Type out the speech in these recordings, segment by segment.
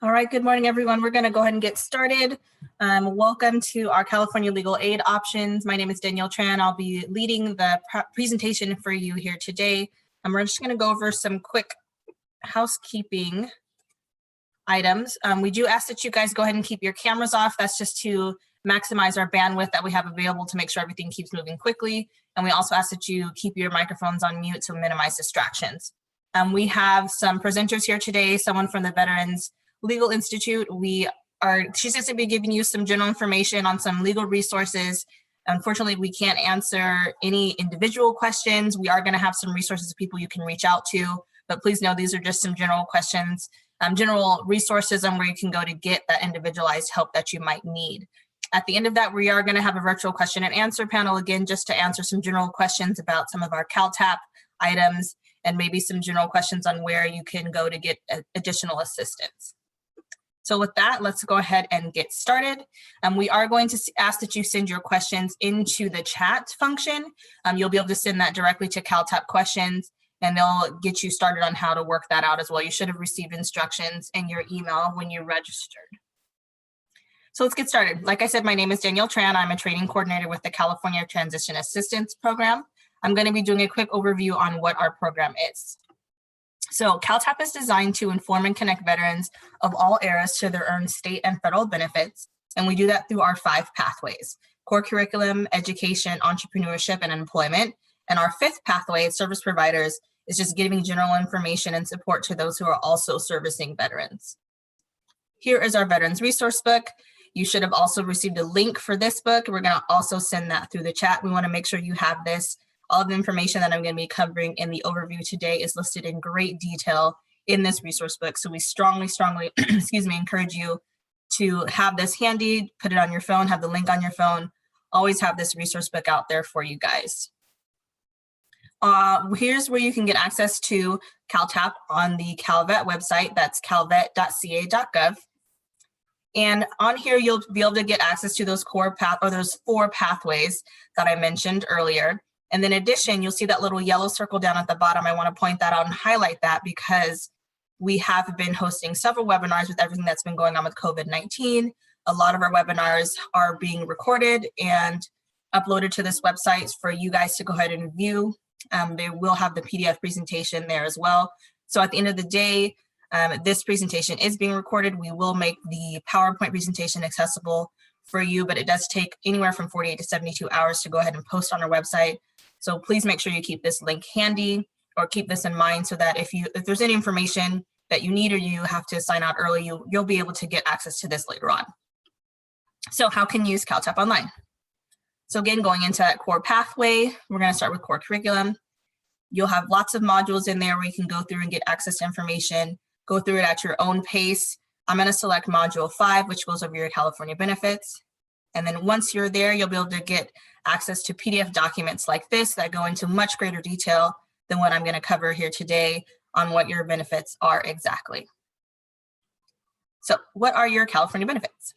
All right, good morning, everyone. We're going to go ahead and get started. Welcome to our California Legal Aid Options. My name is Danielle Tran. I'll be leading the presentation for you here today. And we're just going to go over some quick housekeeping items. We do ask that you guys go ahead and keep your cameras off. That's just to maximize our bandwidth that we have available to make sure everything keeps moving quickly. And we also ask that you keep your microphones on mute to minimize distractions. We have some presenters here today, someone from the Veterans Legal Institute. She's going to be giving you some general information on some legal resources. Unfortunately, we can't answer any individual questions. We are going to have some resources of people you can reach out to, but please know these are just some general questions, general resources on where you can go to get that individualized help that you might need. At the end of that, we are going to have a virtual question and answer panel, again, just to answer some general questions about some of our CalTAP items and maybe some general questions on where you can go to get additional assistance. So with that, let's go ahead and get started. We are going to ask that you send your questions into the chat function. You'll be able to send that directly to CalTAP questions, and they'll get you started on how to work that out as well. You should have received instructions in your email when you registered. So let's get started. Like I said, my name is Danielle Tran. I'm a training coordinator with the California Transition Assistance Program. I'm going to be doing a quick overview on what our program is. So CalTAP is designed to inform and connect veterans of all eras to their earned state and federal benefits. And we do that through our 5 pathways: core curriculum, education, entrepreneurship, and employment. And our 5th pathway, service providers, is just giving general information and support to those who are also servicing veterans. Here is our Veterans Resource Book. You should have also received a link for this book. We're going to also send that through the chat. We want to make sure you have this. All of the information that I'm going to be covering in the overview today is listed in great detail in this resource book. So we strongly, encourage you to have this handy, put it on your phone, have the link on your phone. Always have this resource book out there for you guys. Here's where you can get access to CalTAP on the Calvet website. That's calvet.ca.gov. And on here, you'll be able to get access to those those 4 pathways that I mentioned earlier. And then in addition, you'll see that little yellow circle down at the bottom. I want to point that out and highlight that because we have been hosting several webinars with everything that's been going on with COVID-19. A lot of our webinars are being recorded and uploaded to this website for you guys to go ahead and view. They will have the PDF presentation there as well. So at the end of the day, this presentation is being recorded. We will make the PowerPoint presentation accessible for you, but it does take anywhere from 48 to 72 hours to go ahead and post on our website. So please make sure you keep this link handy or keep this in mind so that if there's any information that you need or you have to sign out early, you'll be able to get access to this later on. So how can you use CalTAP online? So again, going into that core pathway, we're going to start with core curriculum. You'll have lots of modules in there where you can go through and get access to information, go through it at your own pace. I'm going to select module 5, which goes over your California benefits. And then once you're there, you'll be able to get access to PDF documents like this that go into much greater detail than what I'm going to cover here today on what your benefits are exactly. So what are your California benefits?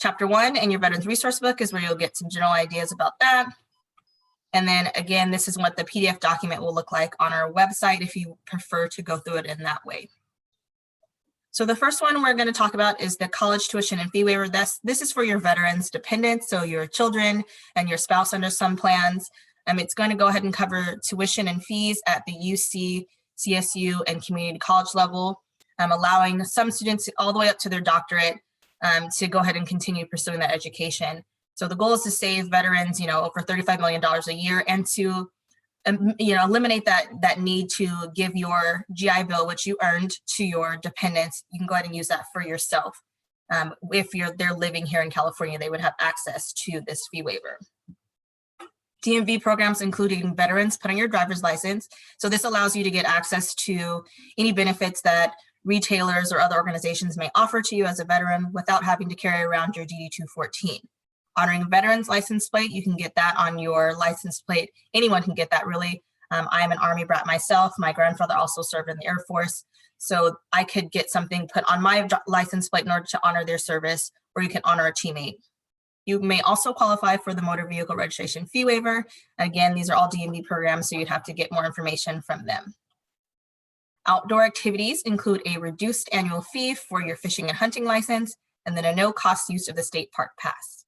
Chapter 1 in your Veterans Resource Book is where you'll get some general ideas about that. And then again, this is what the PDF document will look like on our website if you prefer to go through it in that way. So the first one we're going to talk about is the college tuition and fee waiver. This is for your veterans dependents, so your children and your spouse under some plans. It's going to go ahead and cover tuition and fees at the UC, CSU, and community college level, allowing some students all the way up to their doctorate to go ahead and continue pursuing that education. So the goal is to save veterans, over $35 million a year and to eliminate that need to give your GI Bill, which you earned, to your dependents. You can go ahead and use that for yourself. If they're living here in California, they would have access to this fee waiver. DMV programs, including veterans, put on your driver's license. So this allows you to get access to any benefits that retailers or other organizations may offer to you as a veteran without having to carry around your DD-214. Honoring veterans license plate, you can get that on your license plate. Anyone can get that, really. I am an Army brat myself. My grandfather also served in the Air Force. So I could get something put on my license plate in order to honor their service, or you can honor a teammate. You may also qualify for the motor vehicle registration fee waiver. Again, these are all DMV programs, so you'd have to get more information from them. Outdoor activities include a reduced annual fee for your fishing and hunting license, and then a no-cost use of the state park pass.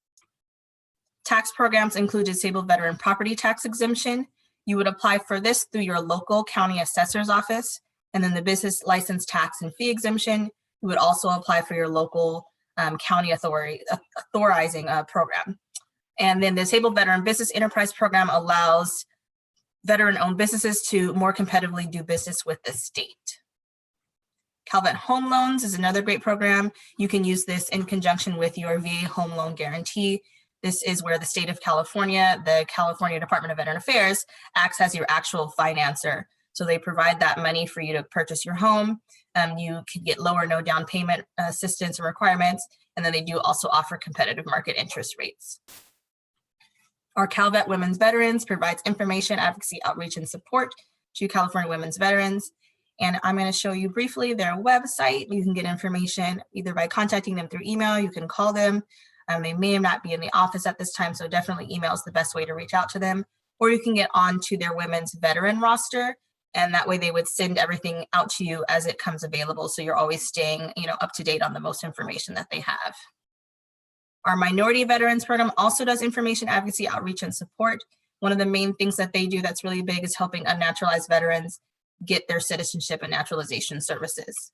Tax programs include disabled veteran property tax exemption. You would apply for this through your local county assessor's office, and then the business license tax and fee exemption, you would also apply for your local county authorizing program. And then the Disabled Veteran Business Enterprise Program allows veteran-owned businesses to more competitively do business with the state. Calvet Home Loans is another great program. You can use this in conjunction with your VA Home Loan Guarantee. This is where the state of California, the California Department of Veteran Affairs, acts as your actual financer. So they provide that money for you to purchase your home. You can get lower no down payment assistance and requirements, and then they do also offer competitive market interest rates. Our Calvet Women's Veterans provides information, advocacy, outreach, and support to California women's veterans. And I'm going to show you briefly their website. You can get information either by contacting them through email, you can call them. They may not be in the office at this time, so definitely email is the best way to reach out to them. Or you can get onto their women's veteran roster, and that way they would send everything out to you as it comes available. So you're always staying, up to date on the most information that they have. Our Minority Veterans Program also does information, advocacy, outreach, and support. One of the main things that they do that's really big is helping unnaturalized veterans get their citizenship and naturalization services.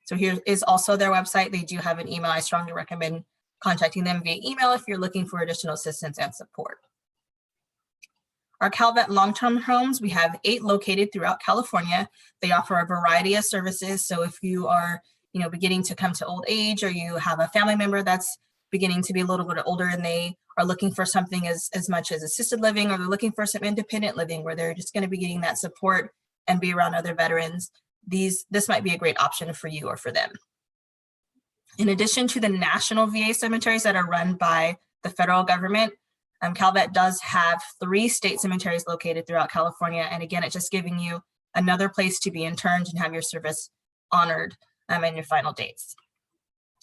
So here is also their website. They do have an email. I strongly recommend contacting them via email if you're looking for additional assistance and support. Our Calvet long-term homes, we have 8 located throughout California. They offer a variety of services. So if you are beginning to come to old age, or you have a family member that's beginning to be a little bit older and they are looking for something as much as assisted living, or they're looking for some independent living where they're just going to be getting that support and be around other veterans, this might be a great option for you or for them. In addition to the national VA cemeteries that are run by the federal government, Calvet does have 3 state cemeteries located throughout California. And again, it's just giving you another place to be interned and have your service honored and your final dates.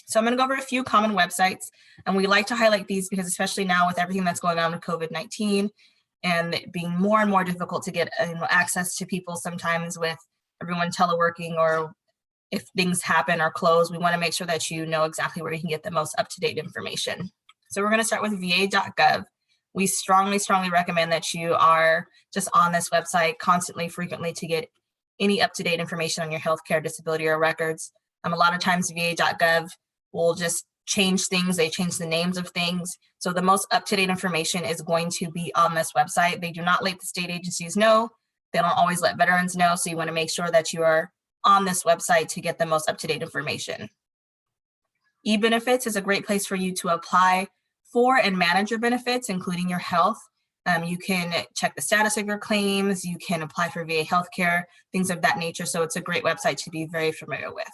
So I'm going to go over a few common websites, and we like to highlight these because especially now with everything that's going on with COVID-19 and it being more and more difficult to get access to people sometimes with everyone teleworking, or if things happen or close, we want to make sure that you know exactly where you can get the most up-to-date information. So we're going to start with va.gov. We strongly recommend that you are just on this website constantly, frequently, to get any up-to-date information on your healthcare, disability, or records. A lot of times va.gov will just change things. They change the names of things. So the most up-to-date information is going to be on this website. They do not let the state agencies know. They don't always let veterans know. So you want to make sure that you are on this website to get the most up-to-date information. E-Benefits is a great place for you to apply for and manage your benefits, including your health. You can check the status of your claims. You can apply for VA healthcare, things of that nature. So it's a great website to be very familiar with.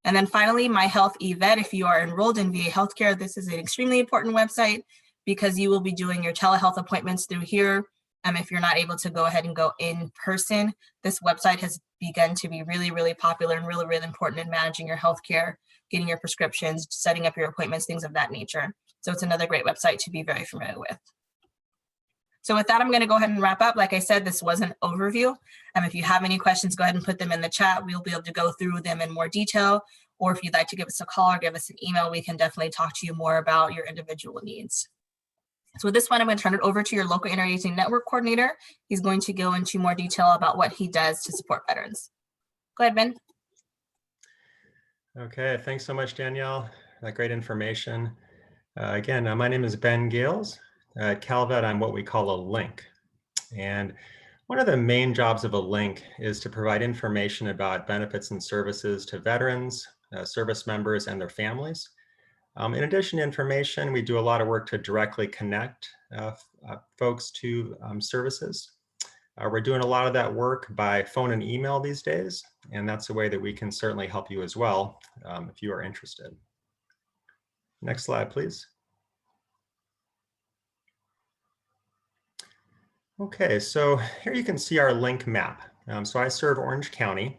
And then finally, My Health eVet. If you are enrolled in VA healthcare, this is an extremely important website because you will be doing your telehealth appointments through here. If you're not able to go ahead and go in person, this website has begun to be really popular and really important in managing your healthcare, getting your prescriptions, setting up your appointments, things of that nature. So it's another great website to be very familiar with. So with that, I'm going to go ahead and wrap up. Like I said, this was an overview. If you have any questions, go ahead and put them in the chat. We'll be able to go through them in more detail. Or if you'd like to give us a call or give us an email, we can definitely talk to you more about your individual needs. So with this one, I'm going to turn it over to your local interagency network coordinator. He's going to go into more detail about what he does to support veterans. Go ahead, Ben. Okay, thanks so much, Danielle. That great information. Again, my name is Ben Gales. At Calvet, I'm what we call a link. And one of the main jobs of a link is to provide information about benefits and services to veterans, service members, and their families. In addition to information, we do a lot of work to directly connect folks to services. We're doing a lot of that work by phone and email these days, and that's a way that we can certainly help you as well if you are interested. Next slide, please. Okay, so here you can see our link map. So I serve Orange County.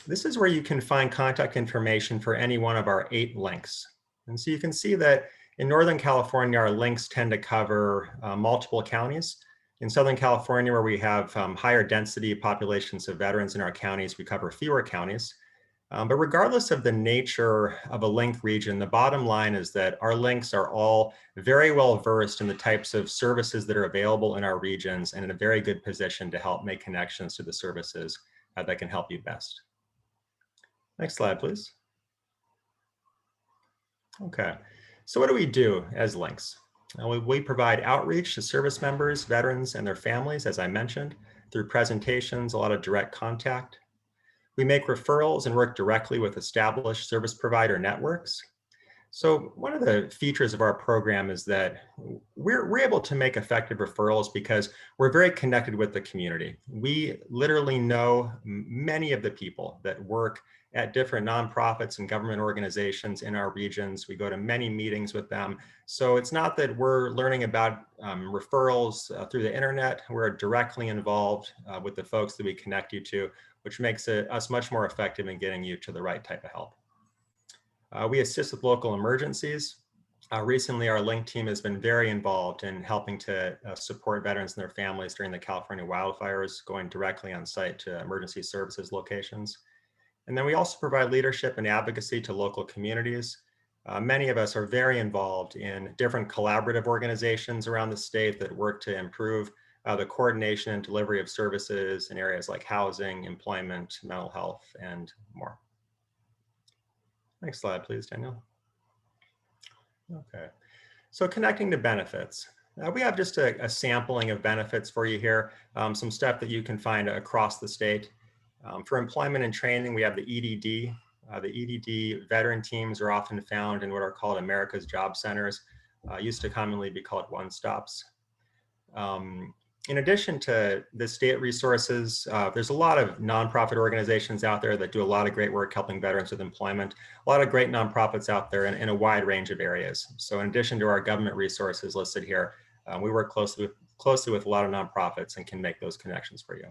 This is where you can find contact information for any one of our 8 links. And so you can see that in Northern California, our links tend to cover multiple counties. In Southern California, where we have higher density populations of veterans in our counties, we cover fewer counties. But regardless of the nature of a link region, the bottom line is that our links are all very well versed in the types of services that are available in our regions and in a very good position to help make connections to the services that can help you best. Next slide, please. Okay, so what do we do as links? We provide outreach to service members, veterans, and their families, as I mentioned, through presentations, a lot of direct contact. We make referrals and work directly with established service provider networks. So one of the features of our program is that we're able to make effective referrals because we're very connected with the community. We literally know many of the people that work at different nonprofits and government organizations in our regions. We go to many meetings with them. So it's not that we're learning about referrals through the internet. We're directly involved with the folks that we connect you to, which makes us much more effective in getting you to the right type of help. We assist with local emergencies. Recently, our Link team has been very involved in helping to support veterans and their families during the California wildfires, going directly on site to emergency services locations. And then we also provide leadership and advocacy to local communities. Many of us are very involved in different collaborative organizations around the state that work to improve the coordination and delivery of services in areas like housing, employment, mental health, and more. Next slide, please, Daniel. Okay, so connecting to benefits. We have just a sampling of benefits for you here, some stuff that you can find across the state. For employment and training, we have the EDD. The EDD veteran teams are often found in what are called America's Job Centers, used to commonly be called one-stops. In addition to the state resources, there's a lot of nonprofit organizations out there that do a lot of great work helping veterans with employment. A lot of great nonprofits out there in a wide range of areas. So in addition to our government resources listed here, we work closely with a lot of nonprofits and can make those connections for you.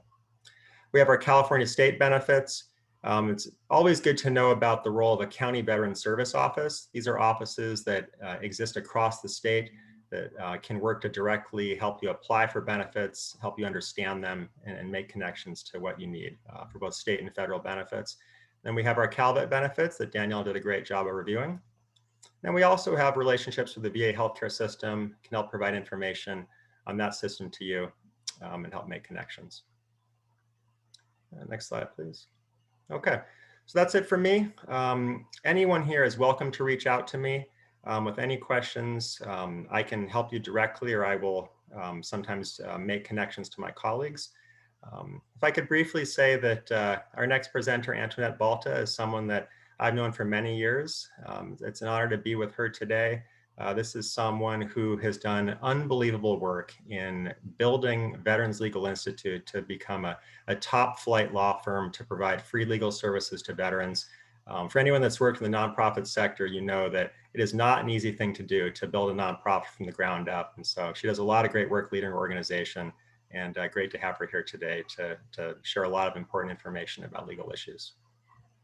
We have our California state benefits. It's always good to know about the role of a county veteran service office. These are offices that exist across the state that can work to directly help you apply for benefits, help you understand them, and make connections to what you need for both state and federal benefits. Then we have our Calvet benefits that Danielle did a great job of reviewing. Then we also have relationships with the VA healthcare system, can help provide information on that system to you and help make connections. Next slide, please. Okay, so that's it for me. Anyone here is welcome to reach out to me. With any questions, I can help you directly, or I will sometimes make connections to my colleagues. If I could briefly say that our next presenter, Antoinette Balta, is someone that I've known for many years. It's an honor to be with her today. This is someone who has done unbelievable work in building Veterans Legal Institute to become a top flight law firm to provide free legal services to veterans. For anyone that's worked in the nonprofit sector, you know that it is not an easy thing to do to build a nonprofit from the ground up. And so she does a lot of great work leading her organization, and great to have her here today to share a lot of important information about legal issues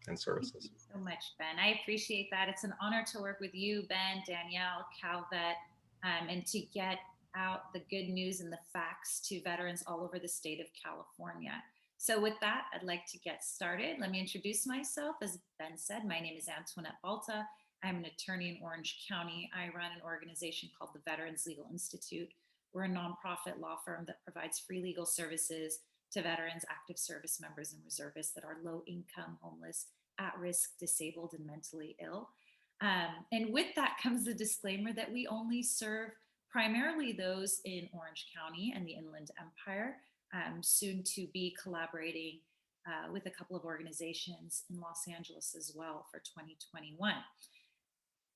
and services. Thank you so much, Ben. I appreciate that. It's an honor to work with you, Ben, Danielle, Calvet, and to get out the good news and the facts to veterans all over the state of California. So with that, I'd like to get started. Let me introduce myself. As Ben said, my name is Antoinette Balta. I'm an attorney in Orange County. I run an organization called the Veterans Legal Institute. We're a nonprofit law firm that provides free legal services to veterans, active service members, and reservists that are low income, homeless, at risk, disabled, and mentally ill. And with that comes the disclaimer that we only serve primarily those in Orange County and the Inland Empire, soon to be collaborating with a couple of organizations in Los Angeles as well for 2021.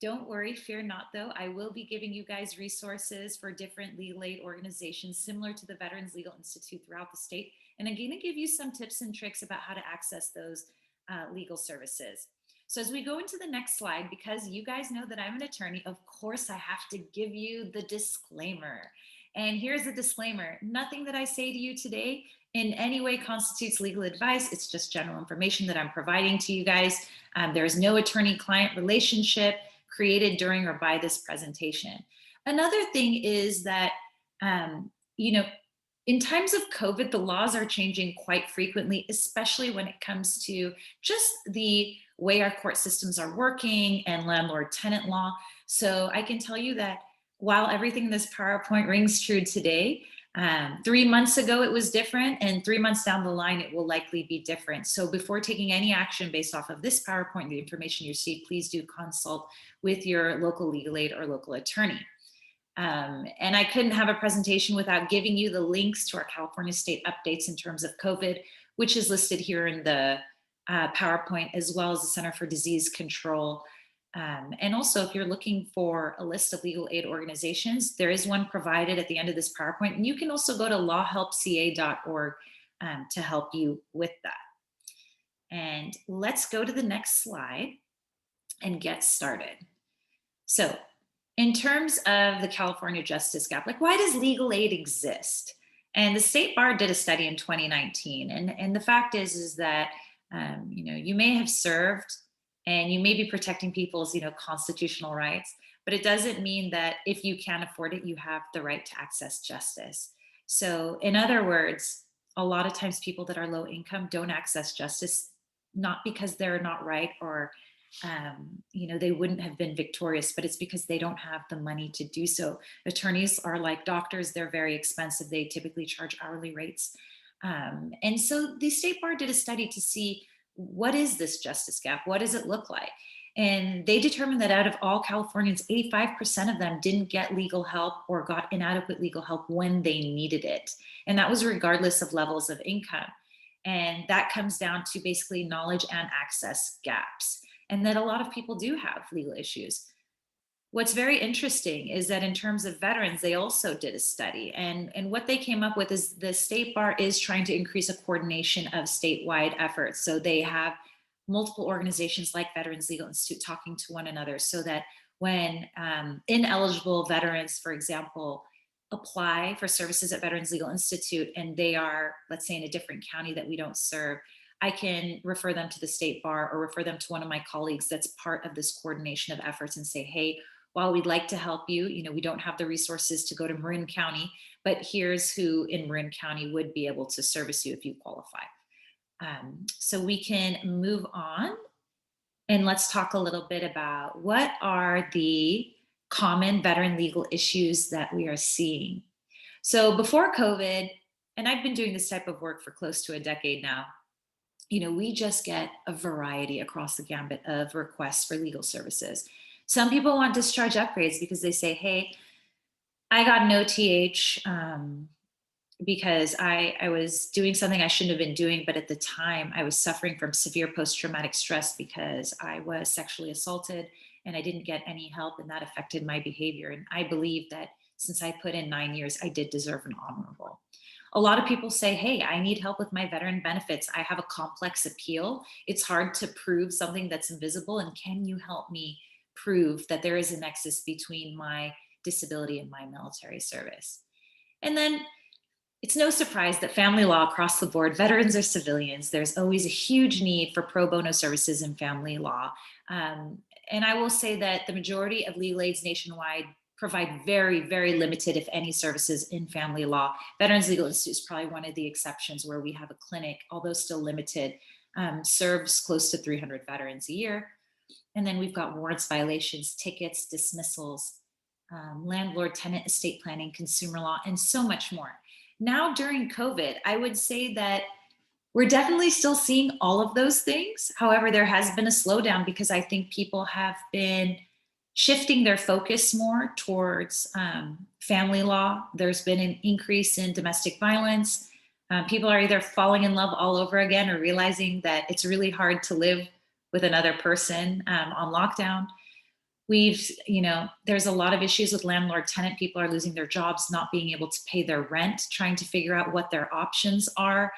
Don't worry, fear not though. I will be giving you guys resources for different legal aid organizations similar to the Veterans Legal Institute throughout the state. And I'm going to give you some tips and tricks about how to access those legal services. So as we go into the next slide, because you guys know that I'm an attorney, of course I have to give you the disclaimer. And here's the disclaimer. Nothing that I say to you today in any way constitutes legal advice. It's just general information that I'm providing to you guys. There is no attorney-client relationship created during or by this presentation. Another thing is that, in times of COVID, the laws are changing quite frequently, especially when it comes to just the way our court systems are working and landlord-tenant law. So I can tell you that while everything in this PowerPoint rings true today, 3 months ago it was different, and 3 months down the line it will likely be different. So before taking any action based off of this PowerPoint, the information you receive, please do consult with your local legal aid or local attorney. And I couldn't have a presentation without giving you the links to our California state updates in terms of COVID, which is listed here in the PowerPoint, as well as the Center for Disease Control. And also, if you're looking for a list of legal aid organizations, there is one provided at the end of this PowerPoint. And you can also go to lawhelpca.org to help you with that. And let's go to the next slide and get started. So, in terms of the California justice gap, like, why does legal aid exist? And the State Bar did a study in 2019. And the fact is that, you may have served and you may be protecting people's, constitutional rights, but it doesn't mean that if you can't afford it, you have the right to access justice. So in other words, a lot of times people that are low income don't access justice, not because they're not right or they wouldn't have been victorious, but it's because they don't have the money to do so. Attorneys are like doctors. They're very expensive. They typically charge hourly rates. And so the State Bar did a study to see, what is this justice gap? What does it look like? And they determined that out of all Californians, 85% of them didn't get legal help or got inadequate legal help when they needed it. And that was regardless of levels of income. And that comes down to basically knowledge and access gaps, and that a lot of people do have legal issues. What's very interesting is that in terms of veterans, they also did a study. And what they came up with is the State Bar is trying to increase a coordination of statewide efforts. So they have multiple organizations like Veterans Legal Institute talking to one another, so that when ineligible veterans, for example, apply for services at Veterans Legal Institute and they are, let's say, in a different county that we don't serve, I can refer them to the State Bar or refer them to one of my colleagues that's part of this coordination of efforts and say, hey, while we'd like to help you, we don't have the resources to go to Marin County, but here's who in Marin County would be able to service you if you qualify. So we can move on and let's talk a little bit about what are the common veteran legal issues that we are seeing. So before COVID, and I've been doing this type of work for close to a decade now, we just get a variety across the gambit of requests for legal services. Some people want discharge upgrades because they say, hey, I got an OTH because I was doing something I shouldn't have been doing, but at the time I was suffering from severe post-traumatic stress because I was sexually assaulted and I didn't get any help, and that affected my behavior. And I believe that since I put in 9 years, I did deserve an honorable. A lot of people say, hey, I need help with my veteran benefits. I have a complex appeal. It's hard to prove something that's invisible. And can you help me prove that there is a nexus between my disability and my military service? And then it's no surprise that family law across the board, veterans or civilians, there's always a huge need for pro bono services in family law. And I will say that the majority of legal aids nationwide provide very, very limited, if any, services in family law. Veterans Legal Institute is probably one of the exceptions where we have a clinic, although still limited, serves close to 300 veterans a year. And then we've got warrants violations, tickets, dismissals, landlord, tenant, estate planning, consumer law, and so much more. Now during COVID, I would say that we're definitely still seeing all of those things. However, there has been a slowdown because I think people have been shifting their focus more towards family law. There's been an increase in domestic violence. People are either falling in love all over again or realizing that it's really hard to live with another person on lockdown. There's a lot of issues with landlord tenant. People are losing their jobs, not being able to pay their rent, trying to figure out what their options are.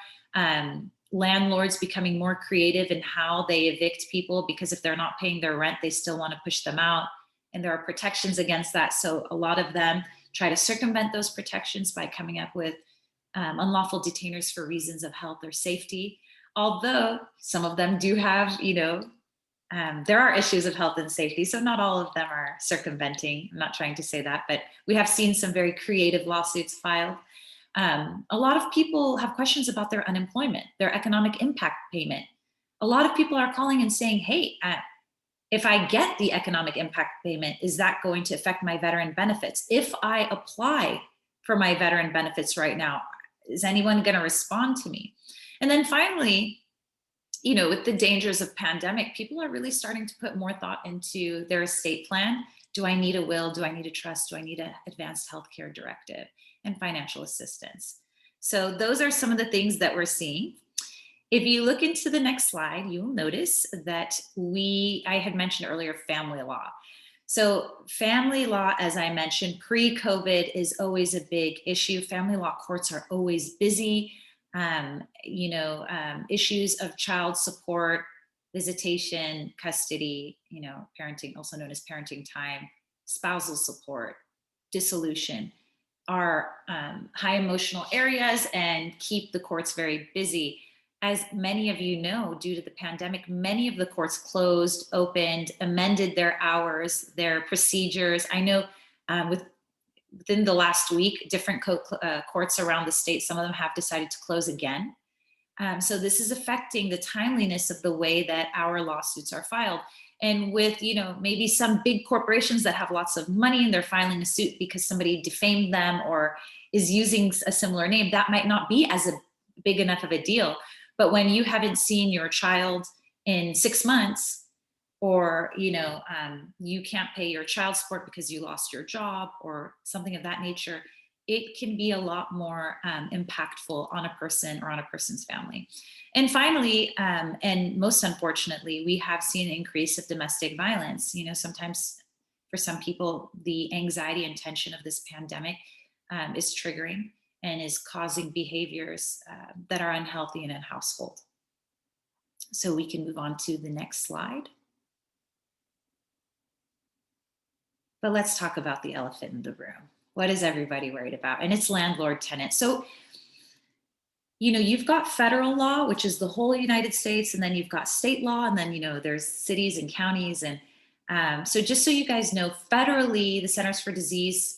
Landlords becoming more creative in how they evict people, because if they're not paying their rent, they still want to push them out. And there are protections against that. So a lot of them try to circumvent those protections by coming up with unlawful detainers for reasons of health or safety. Although some of them do have, there are issues of health and safety. So not all of them are circumventing. I'm not trying to say that, but we have seen some very creative lawsuits filed. A lot of people have questions about their unemployment, their economic impact payment. A lot of people are calling and saying, hey, if I get the economic impact payment, is that going to affect my veteran benefits? If I apply for my veteran benefits right now, is anyone going to respond to me? And then finally, with the dangers of pandemic, people are really starting to put more thought into their estate plan. Do I need a will? Do I need a trust? Do I need an advanced healthcare directive and financial assistance? So those are some of the things that we're seeing. If you look into the next slide, you'll notice that I had mentioned earlier, family law. So family law, as I mentioned, pre-COVID is always a big issue. Family law courts are always busy. Issues of child support, visitation, custody, parenting, also known as parenting time, spousal support, dissolution, are high emotional areas and keep the courts very busy. As many of you know, due to the pandemic, many of the courts closed, opened, amended their hours, their procedures. I know within the last week, different courts around the state, some of them have decided to close again. So this is affecting the timeliness of the way that our lawsuits are filed. And with, maybe some big corporations that have lots of money and they're filing a suit because somebody defamed them or is using a similar name, that might not be as big enough of a deal. But when you haven't seen your child in 6 months, or you can't pay your child support because you lost your job or something of that nature, it can be a lot more impactful on a person or on a person's family. And finally, and most unfortunately, we have seen an increase of domestic violence. Sometimes for some people, the anxiety and tension of this pandemic is triggering and is causing behaviors that are unhealthy in a household. So we can move on to the next slide. But let's talk about the elephant in the room. What is everybody worried about? And it's landlord-tenant. So, you've got federal law, which is the whole United States, and then you've got state law, and then, there's cities and counties. And so just so you guys know, federally, the Centers for Disease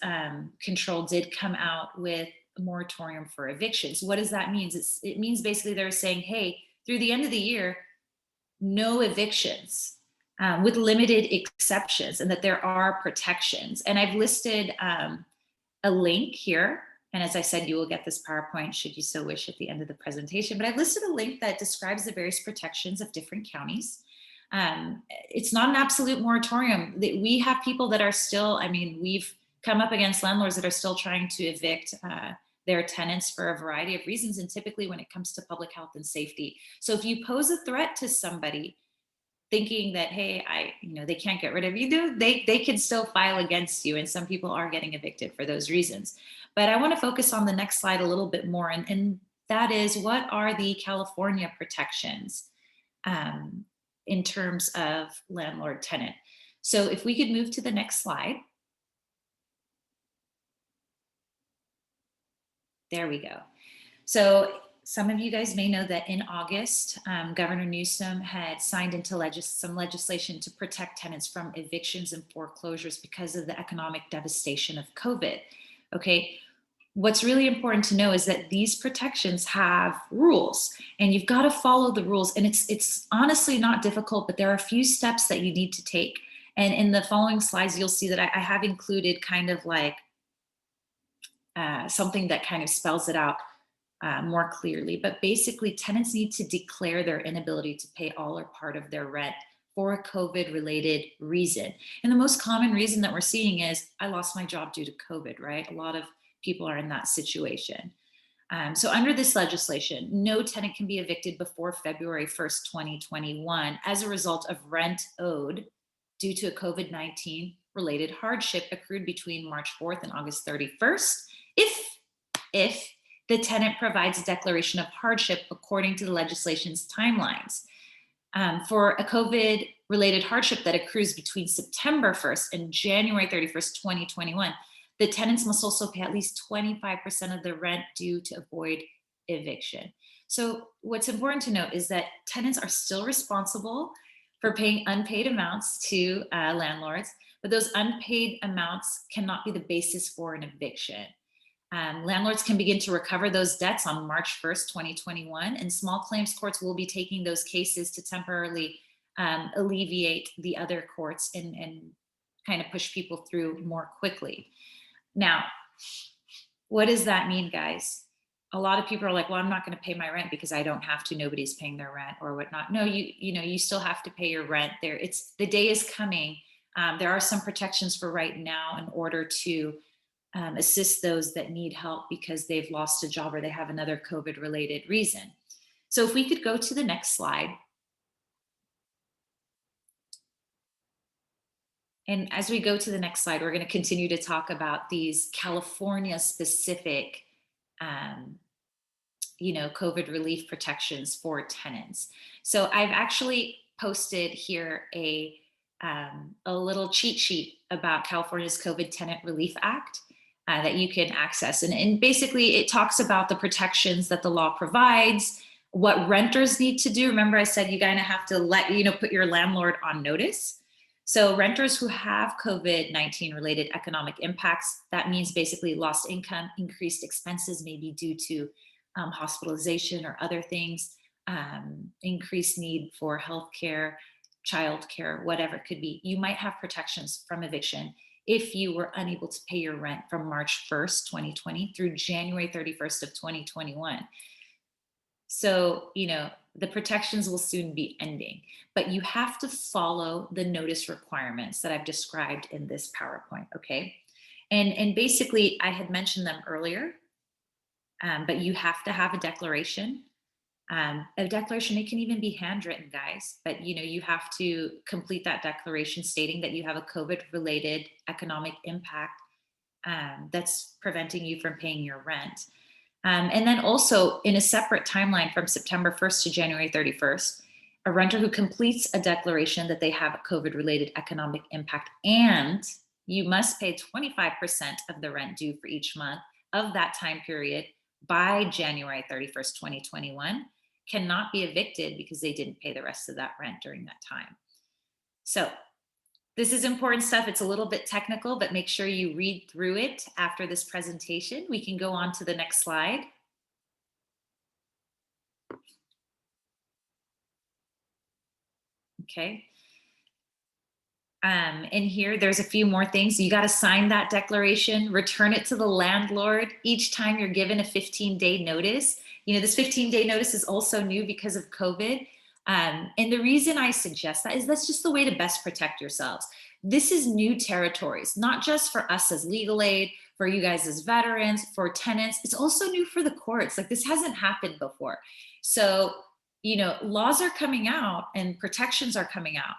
Control did come out with a moratorium for evictions. What does that mean? It means basically they're saying, hey, through the end of the year, no evictions. With limited exceptions, and that there are protections. And I've listed a link here. And as I said, you will get this PowerPoint should you so wish at the end of the presentation. But I've listed a link that describes the various protections of different counties. It's not an absolute moratorium. We have people that are still, we've come up against landlords that are still trying to evict their tenants for a variety of reasons. And typically when it comes to public health and safety. So if you pose a threat to somebody, thinking that, hey, they can't get rid of you, they can still file against you. And some people are getting evicted for those reasons. But I want to focus on the next slide a little bit more. And that is, what are the California protections in terms of landlord tenant? So if we could move to the next slide. There we go. So some of you guys may know that in August, Governor Newsom had signed into some legislation to protect tenants from evictions and foreclosures because of the economic devastation of COVID. Okay, what's really important to know is that these protections have rules, and you've got to follow the rules. And it's honestly not difficult, but there are a few steps that you need to take. And in the following slides, you'll see that I have included kind of like something that kind of spells it out more clearly. But basically, tenants need to declare their inability to pay all or part of their rent for a COVID-related reason. And the most common reason that we're seeing is, I lost my job due to COVID, right? A lot of people are in that situation. So under this legislation, no tenant can be evicted before February 1st, 2021 as a result of rent owed due to a COVID-19 related hardship accrued between March 4th and August 31st, if the tenant provides a declaration of hardship according to the legislation's timelines. For a COVID-related hardship that accrues between September 1st and January 31st, 2021, the tenants must also pay at least 25% of the rent due to avoid eviction. So what's important to note is that tenants are still responsible for paying unpaid amounts to landlords, but those unpaid amounts cannot be the basis for an eviction. Landlords can begin to recover those debts on March 1st, 2021, and small claims courts will be taking those cases to temporarily alleviate the other courts and kind of push people through more quickly. Now, what does that mean, guys? A lot of people are like, well, I'm not going to pay my rent because I don't have to. Nobody's paying their rent or whatnot. No, you still have to pay your rent. The day is coming. There are some protections for right now in order to assist those that need help because they've lost a job or they have another COVID-related reason. So if we could go to the next slide. And as we go to the next slide, we're going to continue to talk about these California-specific, COVID relief protections for tenants. So I've actually posted here a little cheat sheet about California's COVID Tenant Relief Act that you can access. And basically it talks about the protections that the law provides, what renters need to do. Remember I said you kind of have to put your landlord on notice. So renters who have COVID-19 related economic impacts, that means basically lost income, increased expenses, maybe due to hospitalization or other things, increased need for healthcare, childcare, whatever it could be. You might have protections from eviction if you were unable to pay your rent from March 1st, 2020 through January 31st of 2021. So, the protections will soon be ending, but you have to follow the notice requirements that I've described in this PowerPoint, okay? And basically, I had mentioned them earlier, but you have to have a declaration. A declaration, it can even be handwritten, guys, but you have to complete that declaration stating that you have a COVID-related economic impact that's preventing you from paying your rent. And then also in a separate timeline from September 1st to January 31st, a renter who completes a declaration that they have a COVID-related economic impact, and you must pay 25% of the rent due for each month of that time period by January 31st, 2021, cannot be evicted because they didn't pay the rest of that rent during that time. So this is important stuff. It's a little bit technical, but make sure you read through it after this presentation. We can go on to the next slide. Okay. In here, there's a few more things. You got to sign that declaration, return it to the landlord each time you're given a 15-day notice. This 15-day notice is also new because of COVID. And the reason I suggest that is that's just the way to best protect yourselves. This is new territories, not just for us as legal aid, for you guys as veterans, for tenants. It's also new for the courts. Like this hasn't happened before. So, laws are coming out and protections are coming out,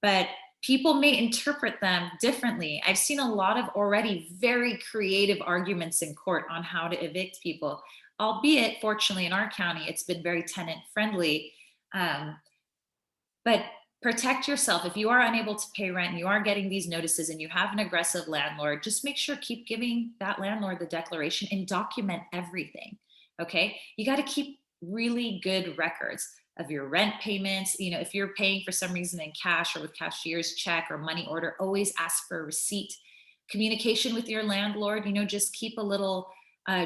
but people may interpret them differently. I've seen a lot of already very creative arguments in court on how to evict people, albeit fortunately in our county, it's been very tenant friendly. But protect yourself. If you are unable to pay rent and you are getting these notices and you have an aggressive landlord, just make sure keep giving that landlord the declaration and document everything. Okay. You got to keep really good records of your rent payments. If you're paying for some reason in cash or with cashier's check or money order, always ask for a receipt. Communication with your landlord, just keep a little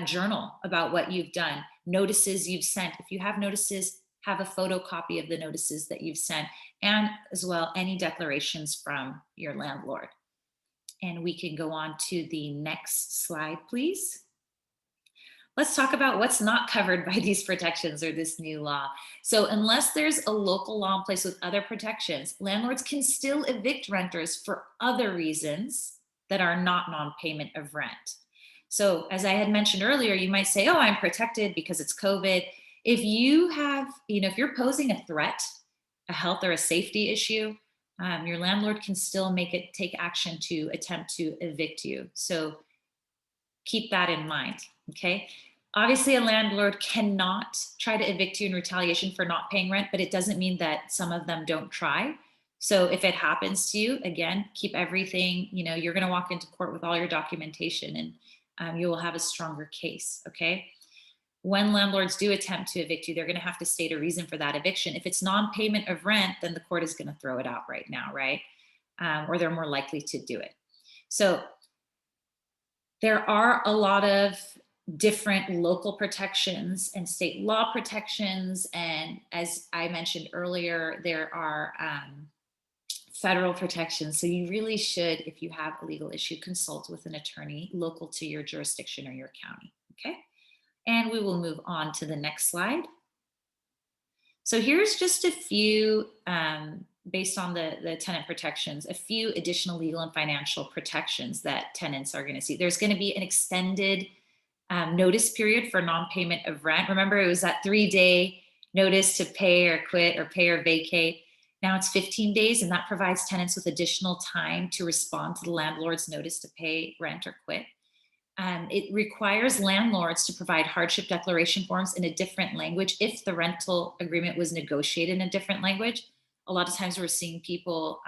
journal about what you've done, notices you've sent. If you have notices, have a photocopy of the notices that you've sent, and as well, any declarations from your landlord. And we can go on to the next slide, please. Let's talk about what's not covered by these protections or this new law. So unless there's a local law in place with other protections, landlords can still evict renters for other reasons that are not non-payment of rent. So as I had mentioned earlier, you might say, oh, I'm protected because it's COVID. If you have, if you're posing a threat, a health or a safety issue, your landlord can still take action to attempt to evict you. So keep that in mind, okay? Obviously, a landlord cannot try to evict you in retaliation for not paying rent, but it doesn't mean that some of them don't try. So if it happens to you, again, keep everything, you're gonna walk into court with all your documentation and you will have a stronger case, okay? When landlords do attempt to evict you, they're going to have to state a reason for that eviction. If it's non-payment of rent, then the court is going to throw it out right now, right? Or they're more likely to do it. So There are a lot of different local protections and state law protections. And as I mentioned earlier, there are federal protections. So you really should, if you have a legal issue, consult with an attorney local to your jurisdiction or your county. Okay. And we will move on to the next slide. So here's just a few, based on the tenant protections, a few additional legal and financial protections that tenants are going to see. There's going to be an extended notice period for non-payment of rent. Remember, it was that 3-day notice to pay or quit or pay or vacate. Now it's 15 days, and that provides tenants with additional time to respond to the landlord's notice to pay rent or quit. It requires landlords to provide hardship declaration forms in a different language if the rental agreement was negotiated in a different language. A lot of times we're seeing people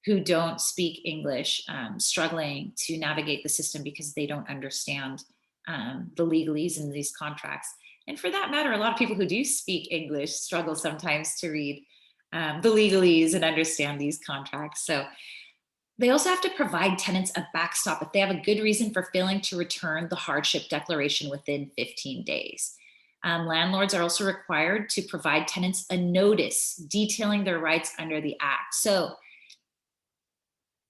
who don't speak English struggling to navigate the system because they don't understand the legalese in these contracts. And for that matter, a lot of people who do speak English struggle sometimes to read the legalese and understand these contracts. So they also have to provide tenants a backstop if they have a good reason for failing to return the hardship declaration within 15 days. Landlords are also required to provide tenants a notice detailing their rights under the Act. So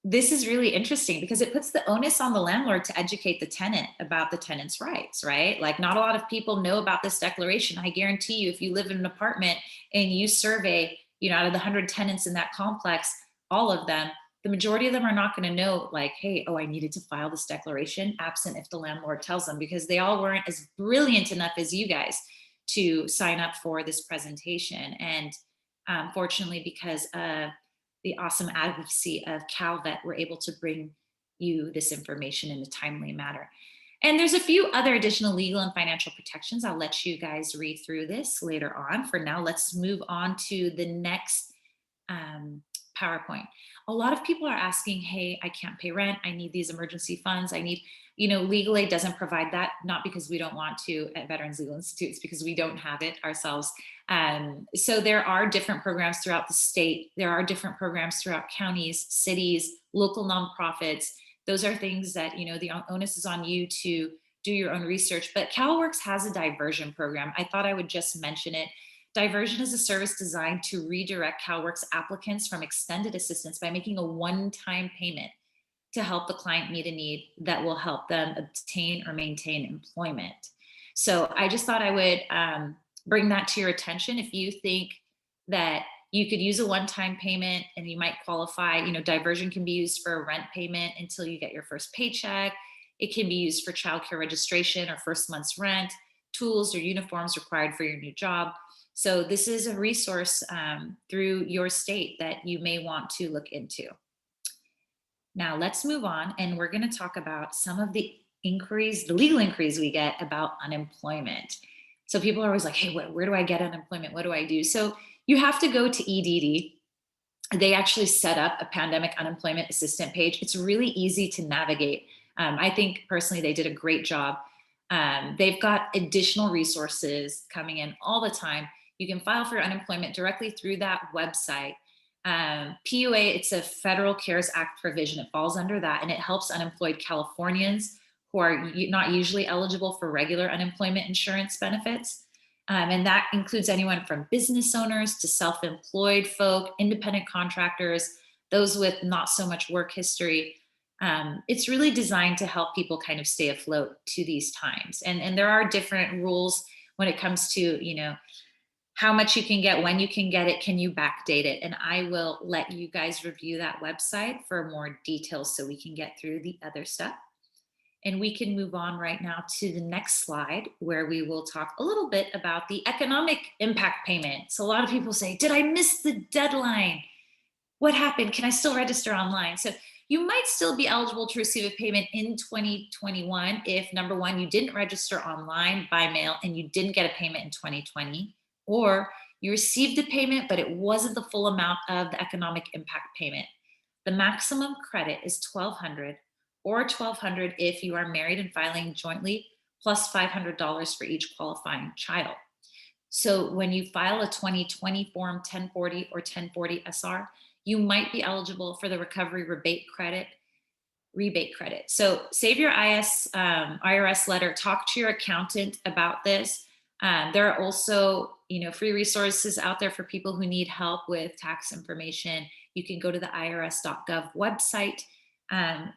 this is really interesting because it puts the onus on the landlord to educate the tenant about the tenant's rights, right? Like, not a lot of people know about this declaration. I guarantee you, if you live in an apartment and you survey, out of the 100 tenants in that complex, all of them, the majority of them are not going to know, like, hey, I needed to file this declaration, absent if the landlord tells them, because they all weren't as brilliant enough as you guys to sign up for this presentation. And fortunately, because of the awesome advocacy of CalVet, we're able to bring you this information in a timely manner. And there's a few other additional legal and financial protections. I'll let you guys read through this later on. For now, let's move on to the next PowerPoint. A lot of people are asking, hey, I can't pay rent. I need these emergency funds. I need, legal aid doesn't provide that, not because we don't want to at Veterans Legal Institute, it's because we don't have it ourselves. So there are different programs throughout the state. There are different programs throughout counties, cities, local nonprofits. Those are things that, the onus is on you to do your own research. But CalWorks has a diversion program. I thought I would just mention it. Diversion is a service designed to redirect CalWorks applicants from extended assistance by making a one-time payment to help the client meet a need that will help them obtain or maintain employment. So I just thought I would bring that to your attention. If you think that you could use a one-time payment and you might qualify, diversion can be used for a rent payment until you get your first paycheck. It can be used for childcare registration or first month's rent, tools or uniforms required for your new job. So this is a resource through your state that you may want to look into. Now let's move on, and we're going to talk about some of the inquiries, the legal inquiries we get about unemployment. So people are always like, hey, where do I get unemployment? What do I do? So you have to go to EDD. They actually set up a pandemic unemployment assistant page. It's really easy to navigate. I think personally they did a great job. They've got additional resources coming in all the time. You can file for unemployment directly through that website. PUA, it's a federal CARES Act provision. It falls under that, and it helps unemployed Californians who are not usually eligible for regular unemployment insurance benefits. And that includes anyone from business owners to self-employed folk, independent contractors, those with not so much work history. It's really designed to help people kind of stay afloat to these times. And there are different rules when it comes to, how much you can get, when you can get it, can you backdate it? And I will let you guys review that website for more details so we can get through the other stuff. And we can move on right now to the next slide, where we will talk a little bit about the economic impact payment. So a lot of people say, did I miss the deadline? What happened? Can I still register online? So you might still be eligible to receive a payment in 2021 if, number one, you didn't register online by mail and you didn't get a payment in 2020, or you received a payment, but it wasn't the full amount of the economic impact payment. The maximum credit is $1,200, or $1,200 if you are married and filing jointly, plus $500 for each qualifying child. So when you file a 2020 Form 1040 or 1040 SR, you might be eligible for the recovery rebate credit. rebate credit. So save your IRS letter, talk to your accountant about this. There are also, free resources out there for people who need help with tax information. You can go to the irs.gov website.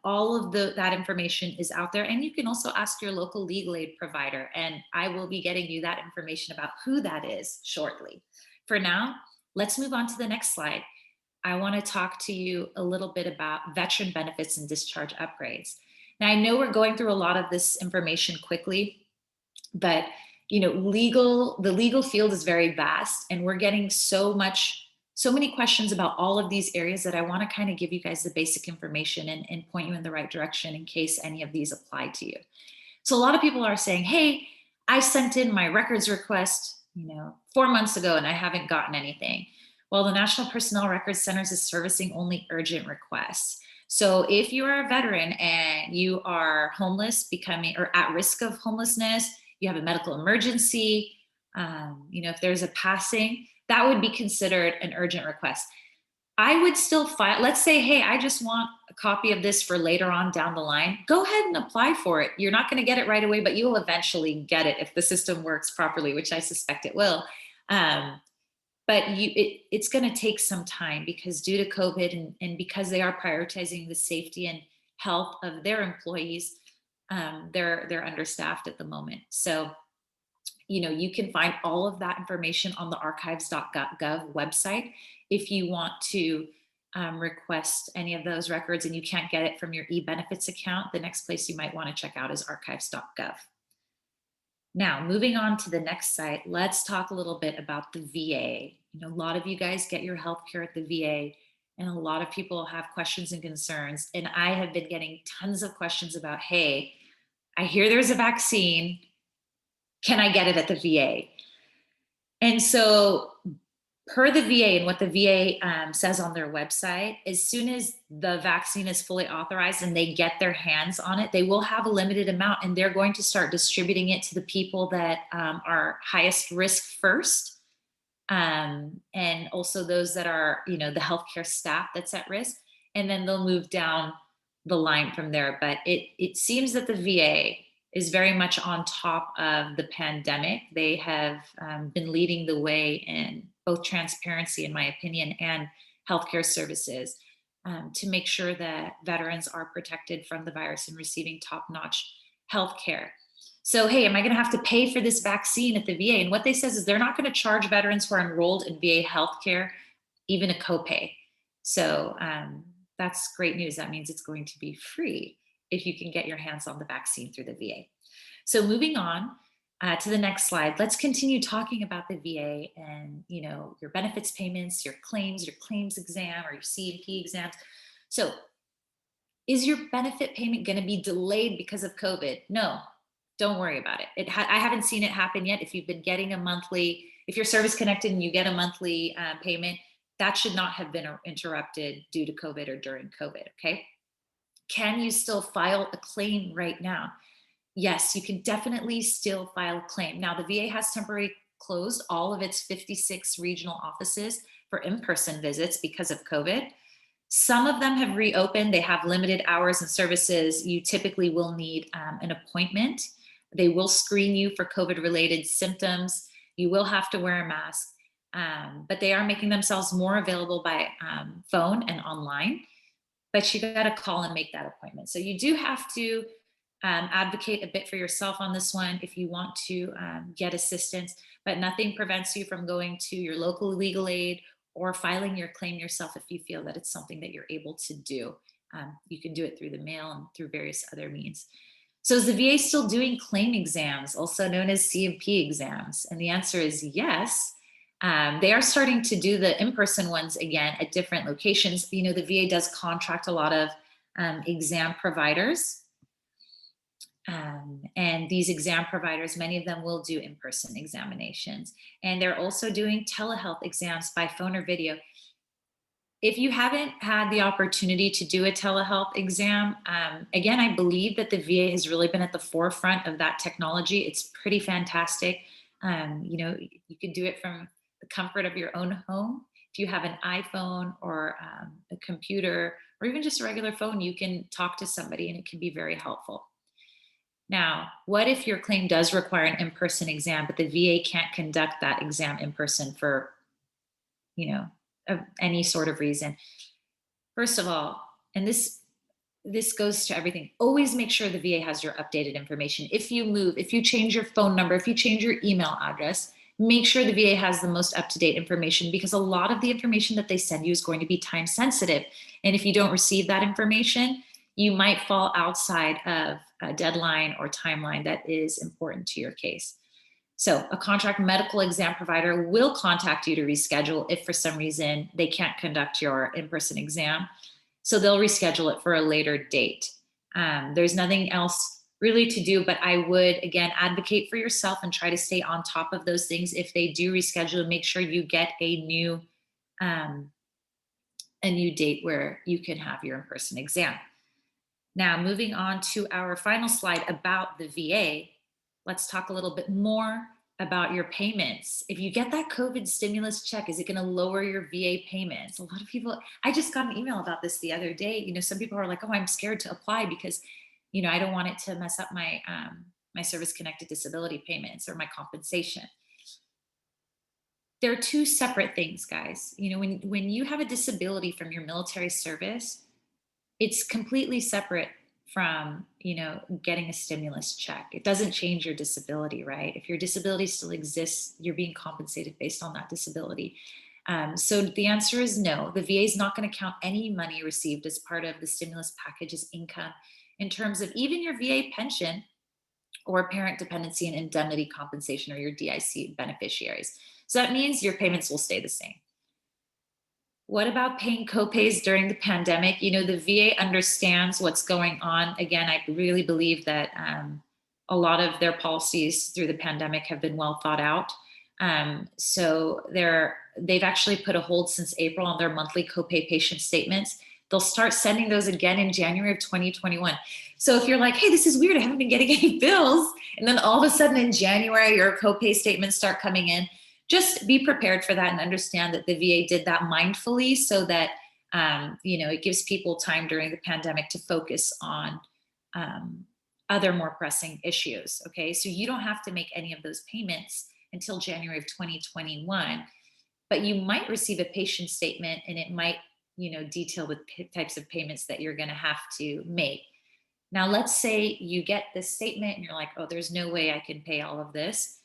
All of that information is out there. And you can also ask your local legal aid provider. And I will be getting you that information about who that is shortly. For now, let's move on to the next slide. I want to talk to you a little bit about veteran benefits and discharge upgrades. Now, I know we're going through a lot of this information quickly, but the legal field is very vast, and we're getting so many questions about all of these areas that I want to kind of give you guys the basic information and point you in the right direction in case any of these apply to you. So a lot of people are saying, hey, I sent in my records request, 4 months ago and I haven't gotten anything. Well, the National Personnel Records Centers is servicing only urgent requests. So if you are a veteran and you are homeless, or at risk of homelessness, you have a medical emergency, if there's a passing, that would be considered an urgent request. I would still file, let's say, hey, I just want a copy of this for later on down the line. Go ahead and apply for it. You're not going to get it right away, but you will eventually get it if the system works properly, which I suspect it will. But it's going to take some time because due to COVID and because they are prioritizing the safety and health of their employees, they're understaffed at the moment. So, you can find all of that information on the archives.gov website. If you want to request any of those records and you can't get it from your e-benefits account, the next place you might want to check out is archives.gov. Now, moving on to the next site, let's talk a little bit about the VA. A lot of you guys get your healthcare at the VA, and a lot of people have questions and concerns. And I have been getting tons of questions about, hey, I hear there's a vaccine. Can I get it at the VA? And so per the VA and what the VA says on their website, as soon as the vaccine is fully authorized and they get their hands on it, they will have a limited amount, and they're going to start distributing it to the people that are highest risk first. And also those that are, the healthcare staff that's at risk, and then they'll move down the line from there. But it seems that the VA is very much on top of the pandemic. They have been leading the way in both transparency, in my opinion, and healthcare services to make sure that veterans are protected from the virus and receiving top-notch healthcare. So, hey, am I going to have to pay for this vaccine at the VA? And what they says is they're not going to charge veterans who are enrolled in VA healthcare even a copay. So that's great news. That means it's going to be free if you can get your hands on the vaccine through the VA. So moving on to the next slide, let's continue talking about the VA and, your benefits payments, your claims exam, or your C&P exams. So is your benefit payment going to be delayed because of COVID? No, don't worry about it. I haven't seen it happen yet. If you've been getting if you're service connected and you get a monthly payment, that should not have been interrupted due to COVID or during COVID, okay? Can you still file a claim right now? Yes, you can definitely still file a claim. Now, the VA has temporarily closed all of its 56 regional offices for in-person visits because of COVID. Some of them have reopened. They have limited hours and services. You typically will need an appointment. They will screen you for COVID-related symptoms. You will have to wear a mask, but they are making themselves more available by phone and online. But you got to call and make that appointment. So you do have to advocate a bit for yourself on this one if you want to get assistance, but nothing prevents you from going to your local legal aid or filing your claim yourself if you feel that it's something that you're able to do. You can do it through the mail and through various other means. So is the VA still doing claim exams, also known as C&P exams? And the answer is yes. They are starting to do the in-person ones again at different locations. The VA does contract a lot of exam providers. And these exam providers, many of them will do in-person examinations. And they're also doing telehealth exams by phone or video. If you haven't had the opportunity to do a telehealth exam, again, I believe that the VA has really been at the forefront of that technology. It's pretty fantastic. You can do it from the comfort of your own home. If you have an iPhone or a computer or even just a regular phone, you can talk to somebody and it can be very helpful. Now, what if your claim does require an in-person exam, but the VA can't conduct that exam in person for, any sort of reason? First of all, and this goes to everything, always make sure the VA has your updated information. If you move, if you change your phone number, if you change your email address, make sure the VA has the most up-to-date information, because a lot of the information that they send you is going to be time sensitive. And if you don't receive that information, you might fall outside of a deadline or timeline that is important to your case. So a contract medical exam provider will contact you to reschedule if for some reason they can't conduct your in-person exam. So they'll reschedule it for a later date. There's nothing else really to do, but I would, again, advocate for yourself and try to stay on top of those things. If they do reschedule, make sure you get a new date where you can have your in-person exam. Now, moving on to our final slide about the VA, let's talk a little bit more about your payments. If you get that COVID stimulus check, is it going to lower your VA payments? A lot of people, I just got an email about this the other day. Some people are like, oh, I'm scared to apply because, I don't want it to mess up my my service-connected disability payments or my compensation. They're two separate things, guys. When you have a disability from your military service, it's completely separate from, getting a stimulus check. It doesn't change your disability, right? If your disability still exists, you're being compensated based on that disability. So the answer is no. The VA is not going to count any money received as part of the stimulus package as income in terms of even your VA pension or parent dependency and indemnity compensation, or your DIC beneficiaries. So that means your payments will stay the same. What about paying copays during the pandemic? The VA understands what's going on. Again, I really believe that a lot of their policies through the pandemic have been well thought out. So they've actually put a hold since April on their monthly copay patient statements. They'll start sending those again in January of 2021. So if you're like, hey, this is weird, I haven't been getting any bills, and then all of a sudden in January, your copay statements start coming in, just be prepared for that and understand that the VA did that mindfully so that, it gives people time during the pandemic to focus on other more pressing issues, okay? So you don't have to make any of those payments until January of 2021, but you might receive a patient statement and it might, detail the types of payments that you're gonna have to make. Now, let's say you get this statement and you're like, oh, there's no way I can pay all of this.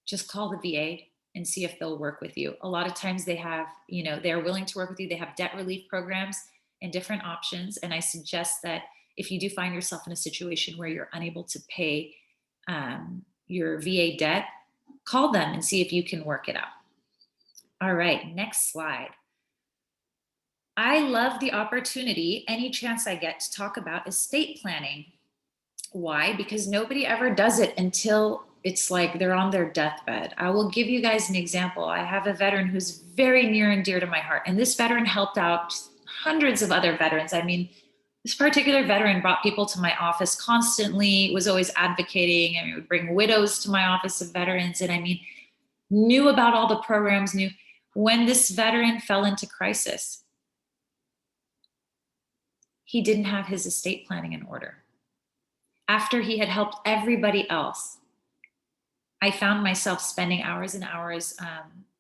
Just call the VA and see if they'll work with you. A lot of times they have, they're willing to work with you. They have debt relief programs and different options. And I suggest that if you do find yourself in a situation where you're unable to pay your VA debt, call them and see if you can work it out. All right, next slide. I love the opportunity, any chance I get, to talk about estate planning. Why? Because nobody ever does it until it's like they're on their deathbed. I will give you guys an example. I have a veteran who's very near and dear to my heart, and this veteran helped out hundreds of other veterans. I mean, this particular veteran brought people to my office constantly, was always advocating, and would bring widows to my office of veterans, and knew about all the programs, knew. When this veteran fell into crisis, he didn't have his estate planning in order. After he had helped everybody else, I found myself spending hours and hours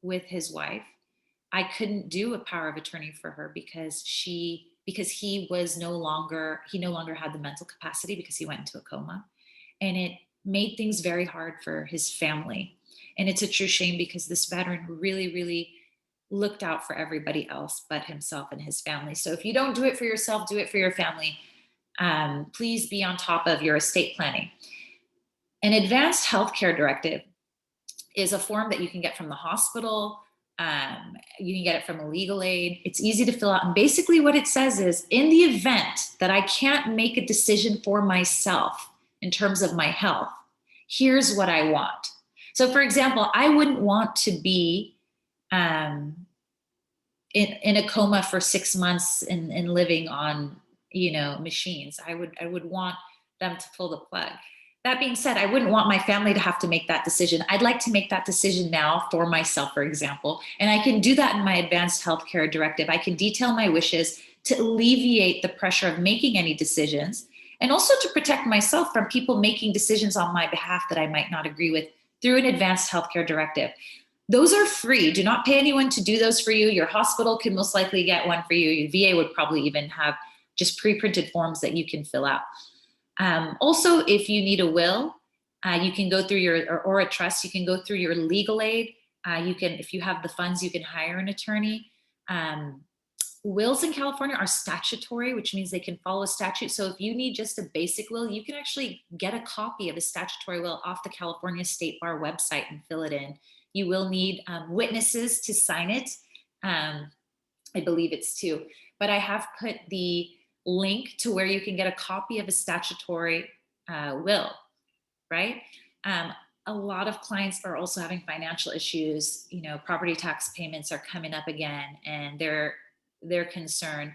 with his wife. I couldn't do a power of attorney for her because he no longer had the mental capacity because he went into a coma. And it made things very hard for his family. And it's a true shame because this veteran really, really looked out for everybody else but himself and his family. So if you don't do it for yourself, do it for your family. Please be on top of your estate planning. An advanced healthcare directive is a form that you can get from the hospital. You can get it from a legal aid. It's easy to fill out. And basically what it says is, in the event that I can't make a decision for myself in terms of my health, here's what I want. So for example, I wouldn't want to be in a coma for 6 months and living on, machines. I would want them to pull the plug. That being said, I wouldn't want my family to have to make that decision. I'd like to make that decision now for myself, for example, and I can do that in my advanced healthcare directive. I can detail my wishes, to alleviate the pressure of making any decisions, and also to protect myself from people making decisions on my behalf that I might not agree with through an advanced healthcare directive. Those are free. Do not pay anyone to do those for you. Your hospital can most likely get one for you. Your VA would probably even have just pre-printed forms that you can fill out. Also, if you need a will, you can go through or a trust, you can go through your legal aid. If you have the funds, you can hire an attorney. Wills in California are statutory, which means they can follow statute. So if you need just a basic will, you can actually get a copy of a statutory will off the California State Bar website and fill it in. You will need witnesses to sign it. I believe it's 2, but I have put the link to where you can get a copy of a statutory will, right? A lot of clients are also having financial issues. Property tax payments are coming up again, and they're concerned.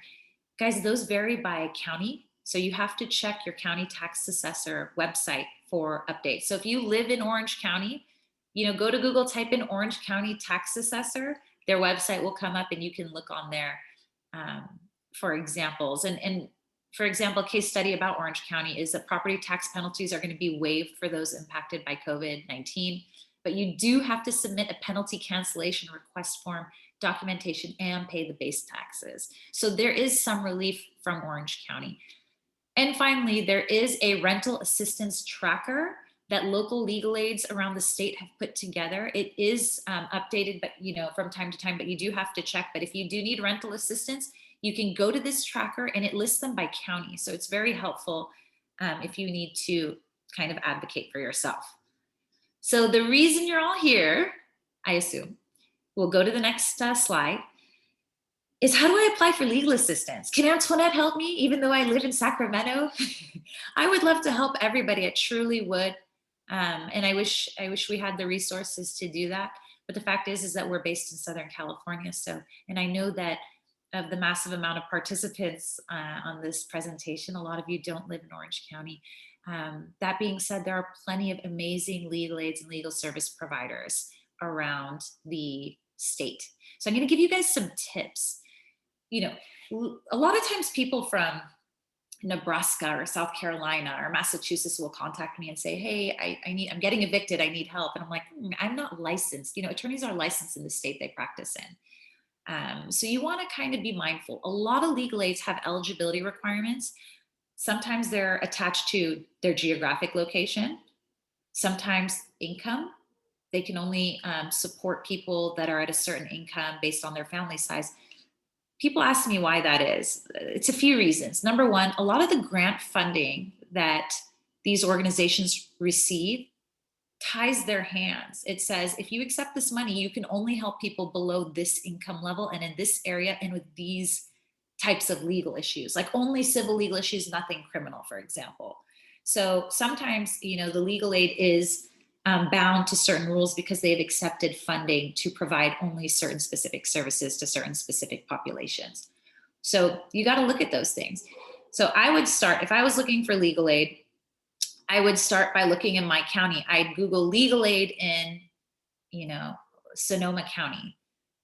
Guys, those vary by county. So you have to check your county tax assessor website for updates. So if you live in Orange County, go to Google, type in Orange County tax assessor. Their website will come up and you can look on there for examples. And for example, a case study about Orange County is that property tax penalties are going to be waived for those impacted by COVID-19, but you do have to submit a penalty cancellation request form, documentation, and pay the base taxes. So there is some relief from Orange County. And finally, there is a rental assistance tracker that local legal aids around the state have put together. It is updated, but from time to time, but you do have to check. But if you do need rental assistance, you can go to this tracker and it lists them by county. So it's very helpful if you need to kind of advocate for yourself. So the reason you're all here, I assume, we'll go to the next slide, is how do I apply for legal assistance? Can Antoinette help me, even though I live in Sacramento? I would love to help everybody. I truly would. And I wish we had the resources to do that. But the fact is that we're based in Southern California. And I know that of the massive amount of participants on this presentation, a lot of you don't live in Orange County. That being said, there are plenty of amazing legal aids and legal service providers around the state. So I'm going to give you guys some tips. A lot of times people from Nebraska or South Carolina or Massachusetts will contact me and say, hey, I'm getting evicted. I need help. And I'm like, I'm not licensed. Attorneys are licensed in the state they practice in. So you want to kind of be mindful. A lot of legal aids have eligibility requirements. Sometimes they're attached to their geographic location, sometimes income. They can only support people that are at a certain income based on their family size. People ask me why that is. It's a few reasons. Number one, a lot of the grant funding that these organizations receive ties their hands. It says, if you accept this money, you can only help people below this income level and in this area and with these types of legal issues, like only civil legal issues, nothing criminal, for example. So sometimes, the legal aid is bound to certain rules because they've accepted funding to provide only certain specific services to certain specific populations. So you got to look at those things. So I would start, if I was looking for legal aid, I would start by looking in my county. I'd Google legal aid in, Sonoma County.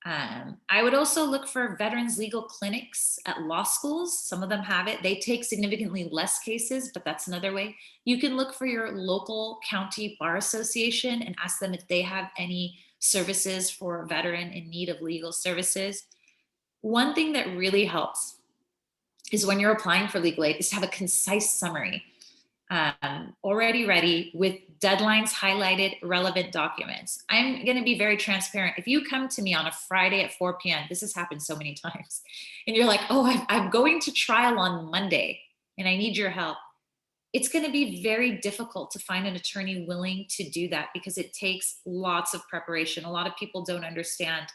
I would also look for veterans legal clinics at law schools. Some of them have it. They take significantly less cases, but that's another way. You can look for your local county bar association and ask them if they have any services for a veteran in need of legal services. One thing that really helps is when you're applying for legal aid is to have a concise summary already ready with deadlines highlighted, relevant documents. I'm going to be very transparent. If you come to me on a Friday at 4 p.m., this has happened so many times, and you're like, oh, I'm going to trial on Monday and I need your help. It's going to be very difficult to find an attorney willing to do that because it takes lots of preparation. A lot of people don't understand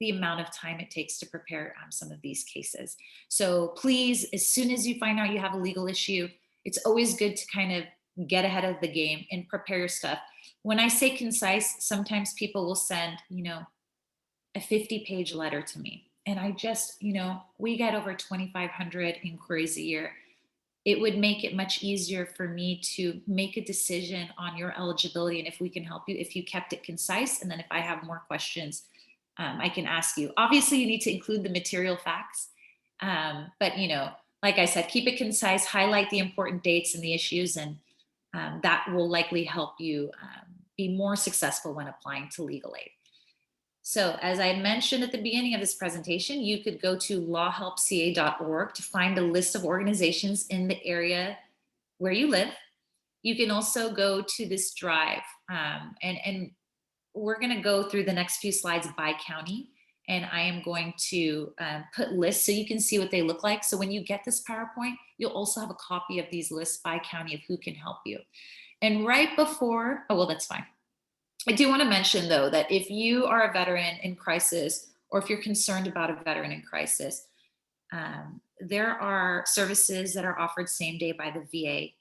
the amount of time it takes to prepare some of these cases. So please, as soon as you find out you have a legal issue, it's always good to kind of get ahead of the game and prepare your stuff. When I say concise, sometimes people will send, a 50-page letter to me. And I just, we get over 2,500 inquiries a year. It would make it much easier for me to make a decision on your eligibility and if we can help you, if you kept it concise. And then if I have more questions, I can ask you. Obviously, you need to include the material facts. But, like I said, keep it concise, highlight the important dates and the issues, and that will likely help you be more successful when applying to legal aid. So as I mentioned at the beginning of this presentation, you could go to lawhelpca.org to find a list of organizations in the area where you live. You can also go to this drive, and we're going to go through the next few slides by county, and I am going to put lists so you can see what they look like. So when you get this PowerPoint, you'll also have a copy of these lists by county of who can help you. And right before, oh, well, that's fine. I do want to mention, though, that if you are a veteran in crisis, or if you're concerned about a veteran in crisis, there are services that are offered same day by the VA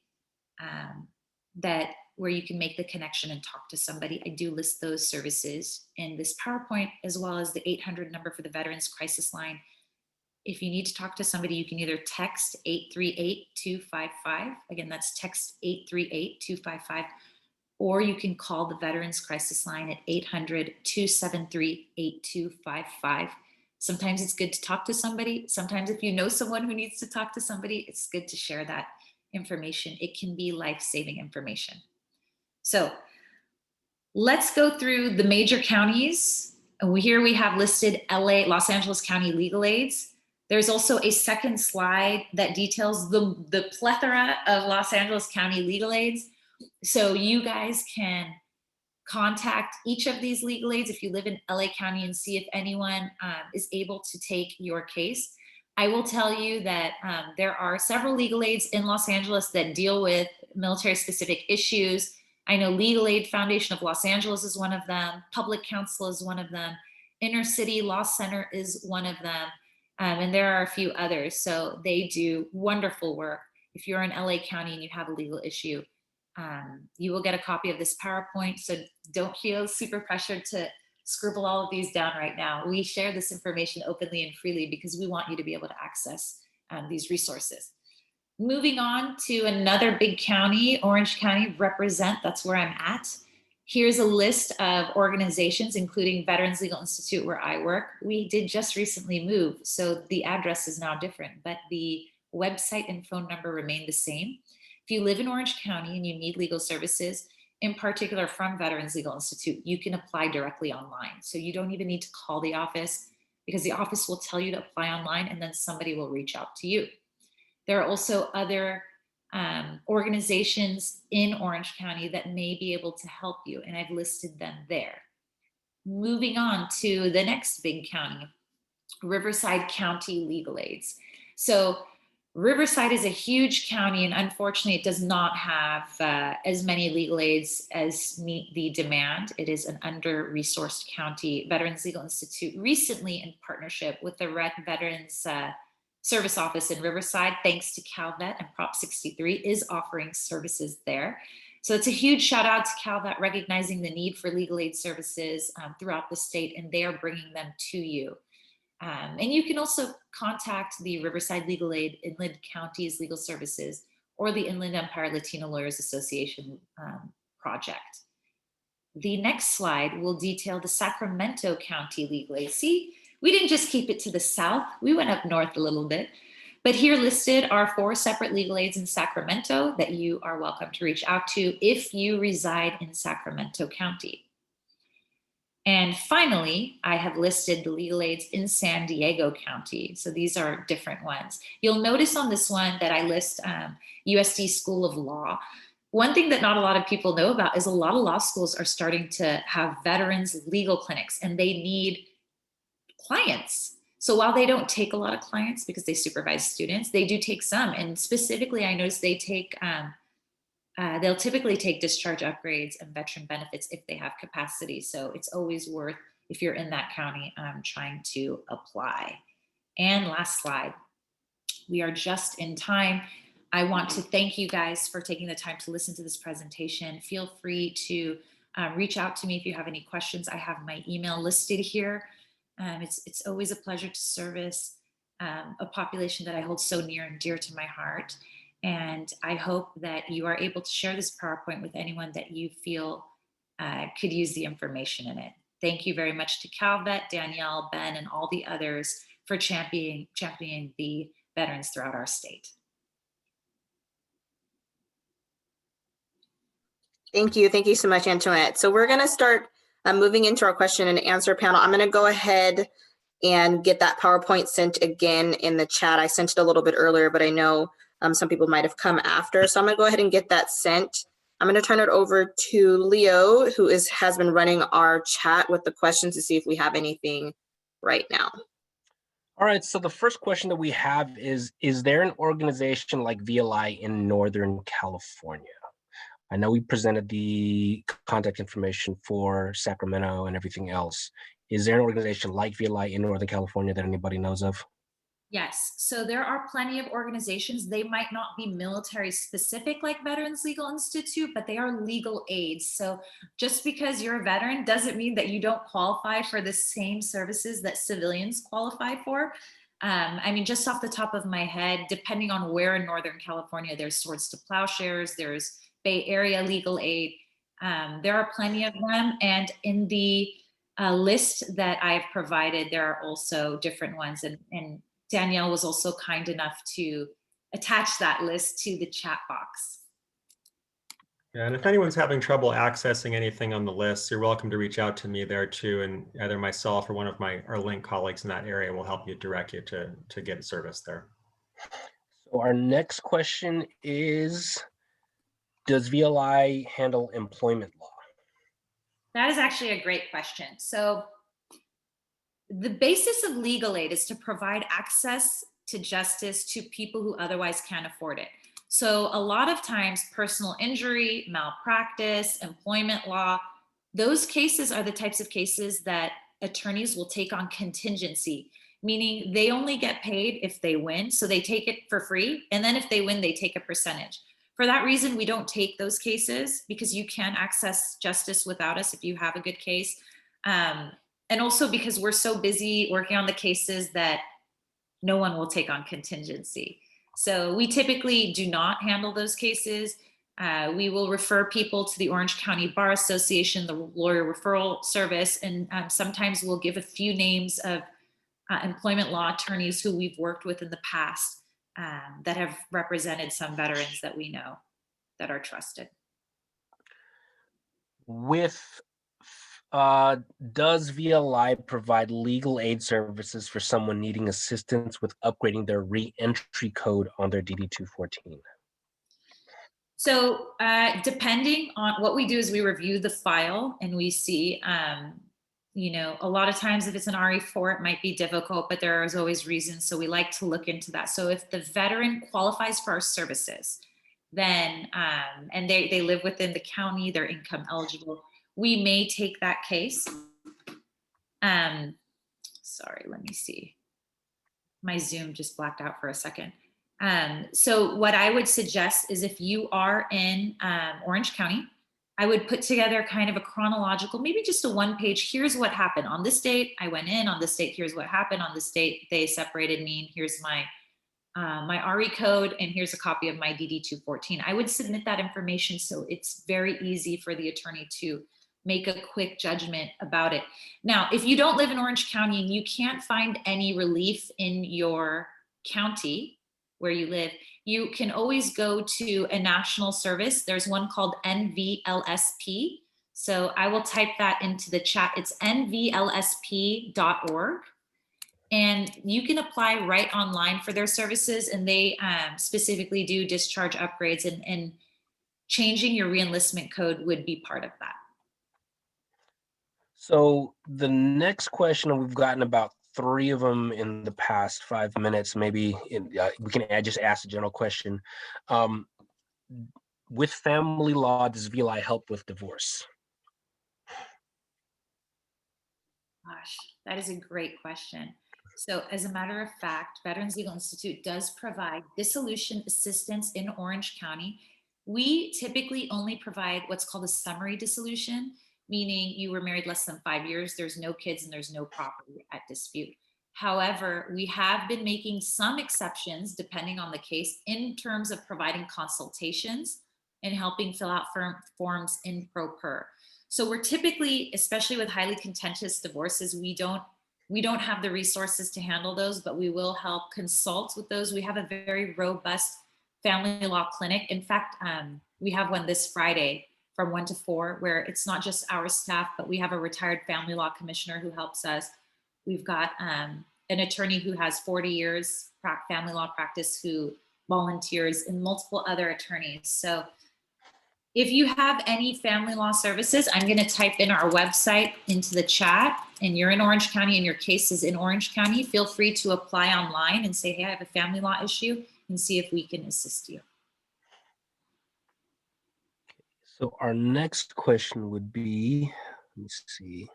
that where you can make the connection and talk to somebody. I do list those services in this PowerPoint, as well as the 800 number for the Veterans Crisis Line. If you need to talk to somebody, you can either text 838-255. Again, that's text 838-255. Or you can call the Veterans Crisis Line at 800-273-8255. Sometimes it's good to talk to somebody. Sometimes if you know someone who needs to talk to somebody, it's good to share that information. It can be life-saving information. So let's go through the major counties. Here we have listed LA, Los Angeles County legal aids. There's also a second slide that details the plethora of Los Angeles County legal aids. So you guys can contact each of these legal aids if you live in LA County and see if anyone is able to take your case. I will tell you that there are several legal aids in Los Angeles that deal with military specific issues. I know Legal Aid Foundation of Los Angeles is one of them. Public Counsel is one of them. Inner City Law Center is one of them. And there are a few others. So they do wonderful work. If you're in LA County and you have a legal issue, you will get a copy of this PowerPoint. So don't feel super pressured to scribble all of these down right now. We share this information openly and freely because we want you to be able to access these resources. Moving on to another big county, Orange County, represent, that's where I'm at. Here's a list of organizations, including Veterans Legal Institute, where I work. We did just recently move, so the address is now different, but the website and phone number remain the same. If you live in Orange County and you need legal services, in particular from Veterans Legal Institute, you can apply directly online. So you don't even need to call the office, because the office will tell you to apply online and then somebody will reach out to you. There are also other organizations in Orange County that may be able to help you, and I've listed them there. Moving on to the next big county, Riverside County Legal Aids. So Riverside is a huge county, and unfortunately it does not have as many legal aids as meet the demand. It is an under-resourced county. Veterans Legal Institute recently, in partnership with the Veterans Service Office in Riverside, thanks to CalVet and Prop 63, is offering services there. So it's a huge shout out to CalVet, recognizing the need for legal aid services throughout the state, and they are bringing them to you. And you can also contact the Riverside Legal Aid Inland Counties Legal Services or the Inland Empire Latino Lawyers Association project. The next slide will detail the Sacramento County Legal Aid. See, we didn't just keep it to the south, we went up north a little bit. But here listed are 4 separate legal aids in Sacramento that you are welcome to reach out to if you reside in Sacramento County. And finally, I have listed the legal aids in San Diego County. So these are different ones. You'll notice on this one that I list USD School of Law. One thing that not a lot of people know about is a lot of law schools are starting to have veterans legal clinics, and they need clients. So while they don't take a lot of clients because they supervise students, they do take some. And specifically, I noticed they take they'll typically take discharge upgrades and veteran benefits if they have capacity. So it's always worth, if you're in that county, trying to apply. And last slide, we are just in time. I want to thank you guys for taking the time to listen to this presentation. Feel free to reach out to me if you have any questions. I have my email listed here. It's always a pleasure to service a population that I hold so near and dear to my heart. And I hope that you are able to share this PowerPoint with anyone that you feel could use the information in it. Thank you very much to CalVet, Danielle, Ben, and all the others for championing the veterans throughout our state. Thank you. Thank you so much, Antoinette. So we're going to start moving into our question and answer panel. I'm going to go ahead and get that PowerPoint sent again in the chat. I sent it a little bit earlier, but I know some people might have come after. So I'm going to go ahead and get that sent. I'm going to turn it over to Leo, who has been running our chat with the questions to see if we have anything right now. All right, so the first question that we have is there an organization like VLI in Northern California? I know we presented the contact information for Sacramento and everything else. Is there an organization like VLI in Northern California that anybody knows of? Yes, so there are plenty of organizations. They might not be military specific like Veterans Legal Institute, but they are legal aids. So just because you're a veteran doesn't mean that you don't qualify for the same services that civilians qualify for. I mean, just off the top of my head, depending on where in Northern California, there's Swords to Plowshares, there's Bay Area Legal Aid. There are plenty of them. And in the list that I've provided, there are also different ones. And Danielle was also kind enough to attach that list to the chat box. Yeah, and if anyone's having trouble accessing anything on the list, you're welcome to reach out to me there too, and either myself or one of our link colleagues in that area will help you direct you to get service there. So our next question is, does VLI handle employment law? That is actually a great question. So the basis of legal aid is to provide access to justice to people who otherwise can't afford it. So a lot of times, personal injury, malpractice, employment law, those cases are the types of cases that attorneys will take on contingency, meaning they only get paid if they win. So they take it for free. And then if they win, they take a percentage. For that reason, we don't take those cases because you can access justice without us if you have a good case. And also because we're so busy working on the cases that no one will take on contingency. So we typically do not handle those cases. We will refer people to the Orange County Bar Association, the Lawyer Referral Service, and sometimes we'll give a few names of employment law attorneys who we've worked with in the past that have represented some veterans that we know that are trusted. Does VLI provide legal aid services for someone needing assistance with upgrading their re-entry code on their DD-214? So depending on what we do is we review the file and we see, you know, a lot of times if it's an RE4, it might be difficult, but there is always reasons. So we like to look into that. So if the veteran qualifies for our services, then, and they live within the county, they're income eligible, we may take that case. Sorry, let me see. My Zoom just blacked out for a second. So what I would suggest is if you are in Orange County, I would put together kind of a chronological, maybe just a one-page, here's what happened. On this date, I went in. On this date, here's what happened. On this date, they separated me. And here's my my RE code, and here's a copy of my DD-214. I would submit that information so it's very easy for the attorney to make a quick judgment about it. Now, if you don't live in Orange County and you can't find any relief in your county where you live, you can always go to a national service. There's one called NVLSP. So I will type that into the chat. It's nvlsp.org. And you can apply right online for their services, and they specifically do discharge upgrades, and changing your reenlistment code would be part of that. So the next question, we've gotten about 3 of them in the past 5 minutes. Maybe we can just ask a general question. With family law, does VLI help with divorce? Gosh, that is a great question. So as a matter of fact, Veterans Legal Institute does provide dissolution assistance in Orange County. We typically only provide what's called a summary dissolution, meaning you were married less than 5 years, there's no kids, and there's no property at dispute. However, we have been making some exceptions depending on the case in terms of providing consultations and helping fill out forms in pro per. So we're typically, especially with highly contentious divorces, we don't we don't have the resources to handle those, but we will help consult with those. We have a very robust family law clinic. In fact, we have one this Friday from 1 to 4, where it's not just our staff, but we have a retired family law commissioner who helps us. We've got an attorney who has 40 years family law practice who volunteers, and multiple other attorneys. So if you have any family law services, I'm going to type in our website into the chat, and you're in Orange County and your case is in Orange County, feel free to apply online and say, hey, I have a family law issue, and see if we can assist you. So our next question would be, let me see.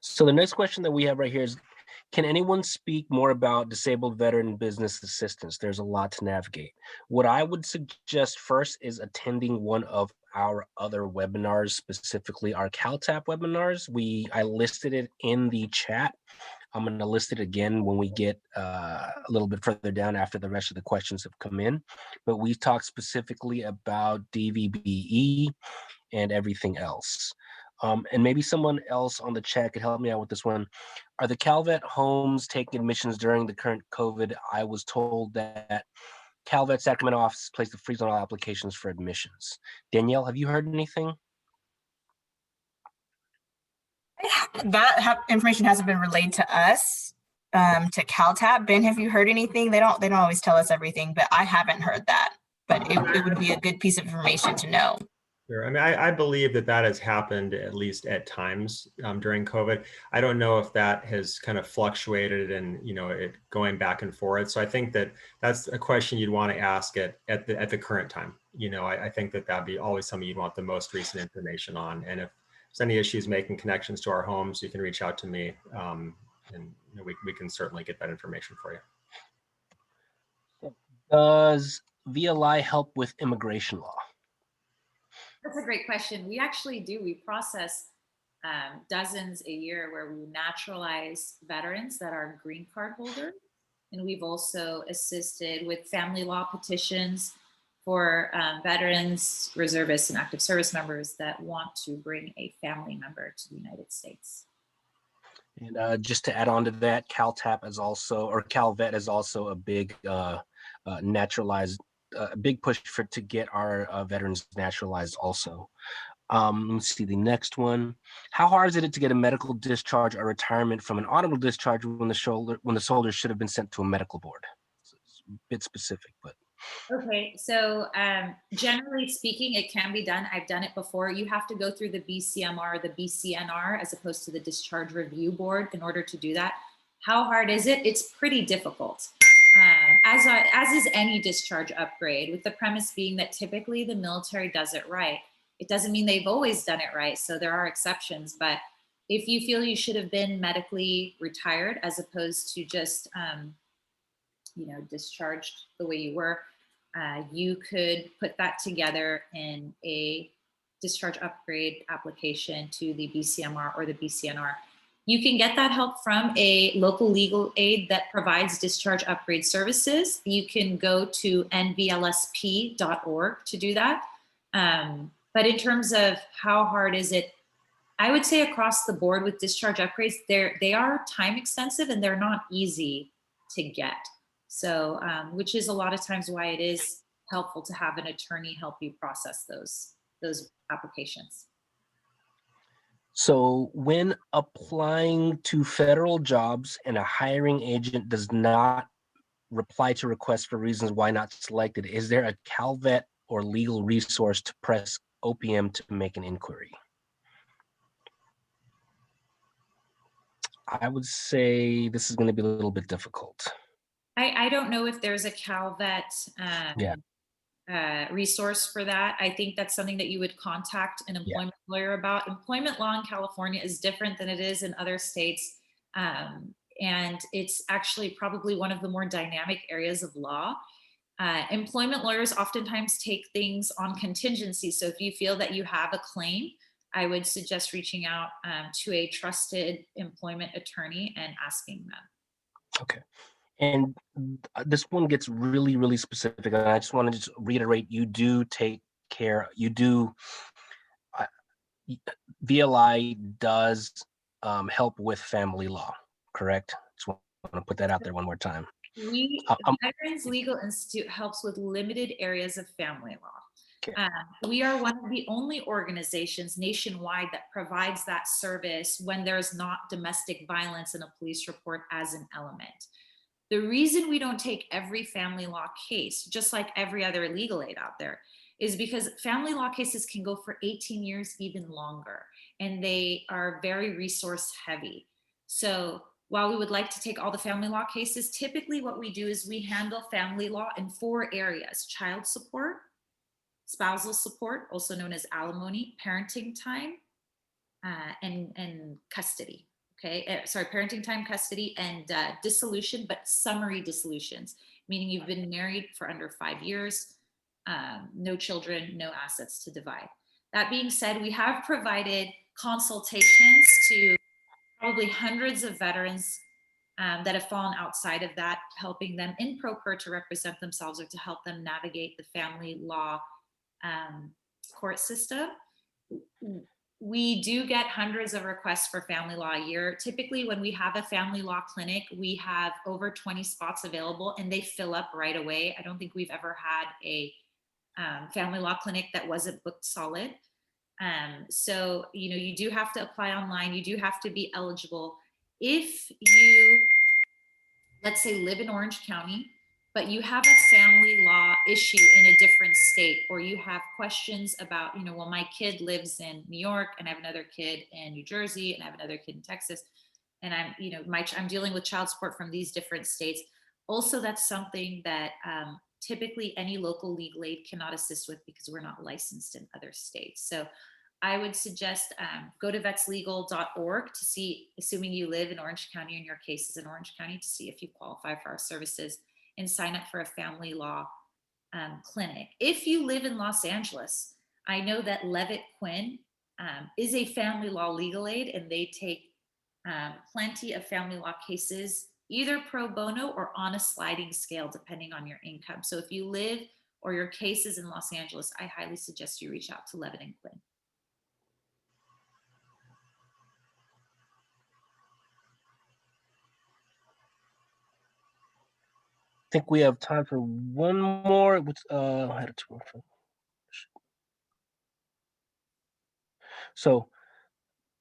So the next question that we have right here is, can anyone speak more about disabled veteran business assistance? There's a lot to navigate. What I would suggest first is attending one of our other webinars, specifically our CalTAP webinars. I listed it in the chat. I'm going to list it again when we get a little bit further down after the rest of the questions have come in. But we talked specifically about DVBE and everything else. And maybe someone else on the chat could help me out with this one. Are the Calvet homes taking admissions during the current COVID? I was told that Calvet Sacramento office placed a freeze on all applications for admissions. Danielle, have you heard anything? That information hasn't been relayed to us, to CalTAP. Ben, have you heard anything? They don't always tell us everything, but I haven't heard that. But it would be a good piece of information to know. Sure. I mean, I believe that has happened at least at times during COVID. I don't know if that has kind of fluctuated and, it going back and forth. So I think that that's a question you'd want to ask at the current time. I think that that'd be always something you'd want the most recent information on. And if there's any issues making connections to our homes, you can reach out to me, and we can certainly get that information for you. Does VLI help with immigration law? That's a great question. We actually do. We process dozens a year where we naturalize veterans that are green card holders. And we've also assisted with family law petitions for veterans, reservists, and active service members that want to bring a family member to the United States. And just to add on to that, CalTAP is also, or Calvet is also a big naturalized, a big push to get our veterans naturalized also. Let me see the next one. How hard is it to get a medical discharge or retirement from an honorable discharge when the soldier should have been sent to a medical board? It's a bit specific, but. Okay, so generally speaking, it can be done. I've done it before. You have to go through the BCMR or the BCNR as opposed to the Discharge Review Board in order to do that. How hard is it? It's pretty difficult. As is any discharge upgrade, with the premise being that typically the military does it right. It doesn't mean they've always done it right, so there are exceptions. But if you feel you should have been medically retired as opposed to just discharged the way you were, you could put that together in a discharge upgrade application to the BCMR or the BCNR. You can get that help from a local legal aid that provides discharge upgrade services. You can go to nvlsp.org to do that. But in terms of how hard is it, I would say across the board with discharge upgrades, they are time extensive and they're not easy to get. So, which is a lot of times why it is helpful to have an attorney help you process those applications. So when applying to federal jobs and a hiring agent does not reply to requests for reasons why not selected, is there a Calvet or legal resource to press OPM to make an inquiry? I would say this is going to be a little bit difficult. I don't know if there's a Calvet resource for that. I think that's something that you would contact an employment lawyer about. Employment law in California is different than it is in other states. And it's actually probably one of the more dynamic areas of law. Employment lawyers oftentimes take things on contingency. So if you feel that you have a claim, I would suggest reaching out to a trusted employment attorney and asking them. Okay. And this one gets really, really specific. And I just want to just reiterate, you do take care, VLI does help with family law, correct? Just want to put that out there one more time. Veterans Legal Institute helps with limited areas of family law. Okay. We are one of the only organizations nationwide that provides that service when there's not domestic violence in a police report as an element. The reason we don't take every family law case, just like every other legal aid out there, is because family law cases can go for 18 years, even longer, and they are very resource heavy. So while we would like to take all the family law cases, typically what we do is we handle family law in 4 areas: child support, spousal support, also known as alimony, parenting time, and custody. Okay, sorry, parenting time, custody, and dissolution, but summary dissolutions, meaning you've been married for under 5 years, no children, no assets to divide. That being said, we have provided consultations to probably hundreds of veterans that have fallen outside of that, helping them in pro per to represent themselves or to help them navigate the family law court system. We do get hundreds of requests for family law a year. Typically, when we have a family law clinic, we have over 20 spots available and they fill up right away. I don't think we've ever had a family law clinic that wasn't booked solid. So, you know, you do have to apply online. You do have to be eligible. If you, let's say, live in Orange County, but you have a family law issue in a different state, or you have questions about, you know, well, my kid lives in New York and I have another kid in New Jersey and I have another kid in Texas, and I'm, you know, I'm dealing with child support from these different states. Also, that's something that typically any local legal aid cannot assist with because we're not licensed in other states. So I would suggest go to vetslegal.org to see, assuming you live in Orange County and your case is in Orange County, to see if you qualify for our services and sign up for a family law clinic. If you live in Los Angeles, I know that Levitt Quinn is a family law legal aid, and they take plenty of family law cases, either pro bono or on a sliding scale, depending on your income. So if you live or your case is in Los Angeles, I highly suggest you reach out to Levitt and Quinn. I think we have time for one more. I had two more. So,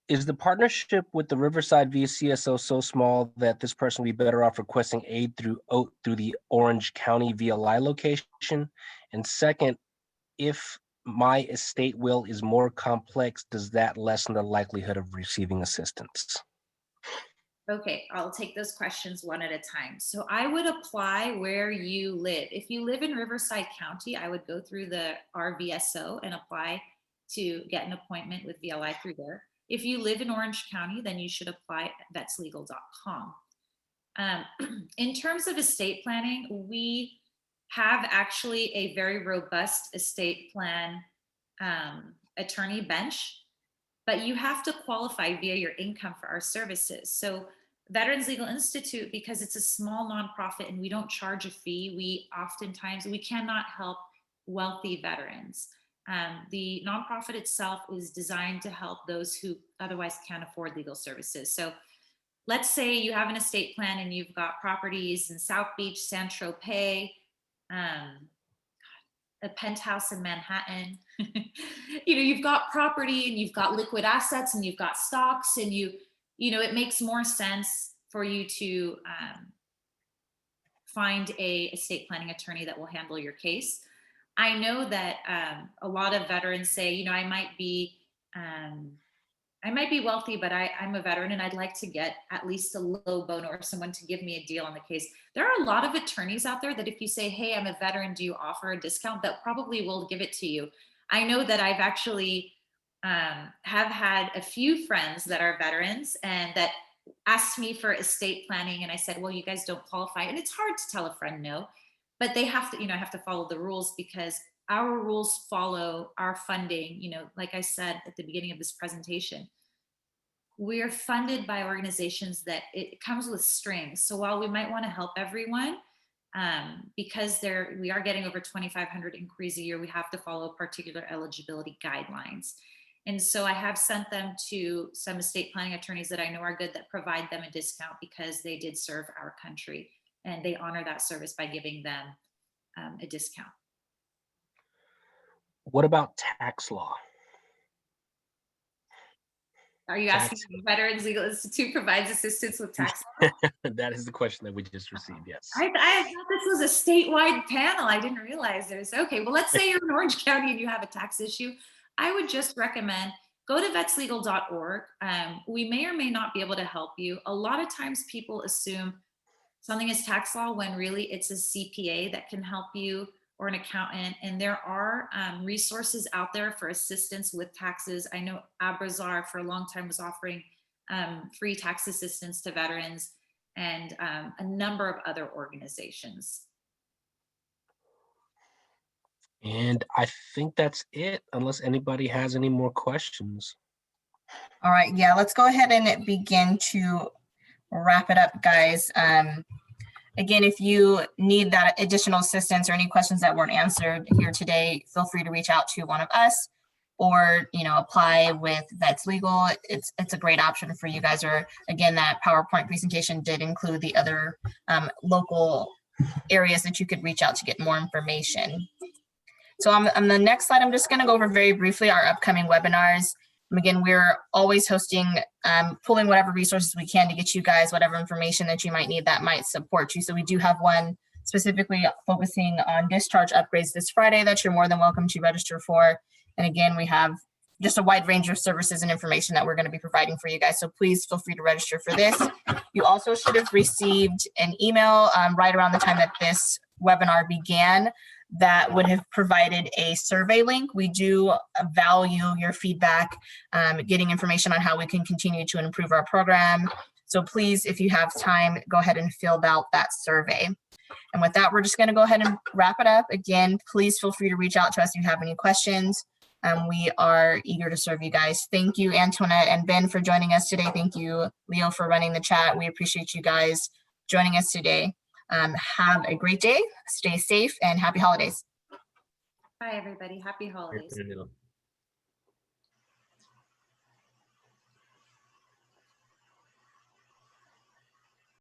is the partnership with the Riverside VCSO so small that this person would be better off requesting aid through the Orange County VLI location? And second, if my estate will is more complex, does that lessen the likelihood of receiving assistance? Okay, I'll take those questions one at a time. So I would apply where you live. If you live in Riverside County, I would go through the RVSO and apply to get an appointment with VLI through there. If you live in Orange County, then you should apply at vetslegal.com. In terms of estate planning, we have actually a very robust estate plan attorney bench, but you have to qualify via your income for our services. So Veterans Legal Institute, because it's a small nonprofit and we don't charge a fee, we cannot help wealthy veterans. The nonprofit itself is designed to help those who otherwise can't afford legal services. So let's say you have an estate plan and you've got properties in South Beach, San Tropez, a penthouse in Manhattan. You know, you've got property and you've got liquid assets and you've got stocks, and you know, it makes more sense for you to find a estate planning attorney that will handle your case. I know that a lot of veterans say, you know, I might be wealthy, but I'm a veteran and I'd like to get at least a low bono or someone to give me a deal on the case. There are a lot of attorneys out there that if you say, hey, I'm a veteran, do you offer a discount? That probably will give it to you. I know that I've actually have had a few friends that are veterans and that asked me for estate planning. And I said, well, you guys don't qualify. And it's hard to tell a friend no, but they have to, you know, have to follow the rules, because our rules follow our funding. You know, like I said at the beginning of this presentation, we're funded by organizations that it comes with strings. So while we might want to help everyone, because we are getting over 2,500 inquiries a year, we have to follow particular eligibility guidelines. And so I have sent them to some estate planning attorneys that I know are good that provide them a discount because they did serve our country, and they honor that service by giving them a discount. What about tax law? Are you asking if Veterans Legal Institute provides assistance with tax law? That is the question that we just received, yes. I thought this was a statewide panel. I didn't realize there's, okay, well, let's say you're in Orange County and you have a tax issue. I would just recommend go to vetslegal.org. We may or may not be able to help you. A lot of times people assume something is tax law when really it's a CPA that can help you, or an accountant. And there are resources out there for assistance with taxes. I know Abrazar for a long time was offering free tax assistance to veterans, and a number of other organizations. And I think that's it, unless anybody has any more questions. All right, yeah, let's go ahead and begin to wrap it up, guys. Again, if you need that additional assistance or any questions that weren't answered here today, feel free to reach out to one of us, or apply with Vets Legal. It's a great option for you guys. Or again, that PowerPoint presentation did include the other local areas that you could reach out to get more information. So on the next slide, I'm just going to go over very briefly our upcoming webinars. Again, we're always hosting, pulling whatever resources we can to get you guys whatever information that you might need that might support you. So we do have one specifically focusing on discharge upgrades this Friday that you're more than welcome to register for. And again, we have just a wide range of services and information that we're going to be providing for you guys. So please feel free to register for this. You also should have received an email right around the time that this webinar began that would have provided a survey link. We do value your feedback, getting information on how we can continue to improve our program. So please, if you have time, go ahead and fill out that survey. And with that, we're just going to go ahead and wrap it up. Again, please feel free to reach out to us if you have any questions. We are eager to serve you guys. Thank you, Antoinette and Ben, for joining us today. Thank you, Leo, for running the chat. We appreciate you guys joining us today. Have a great day, stay safe, and happy holidays. Bye, everybody. Happy holidays.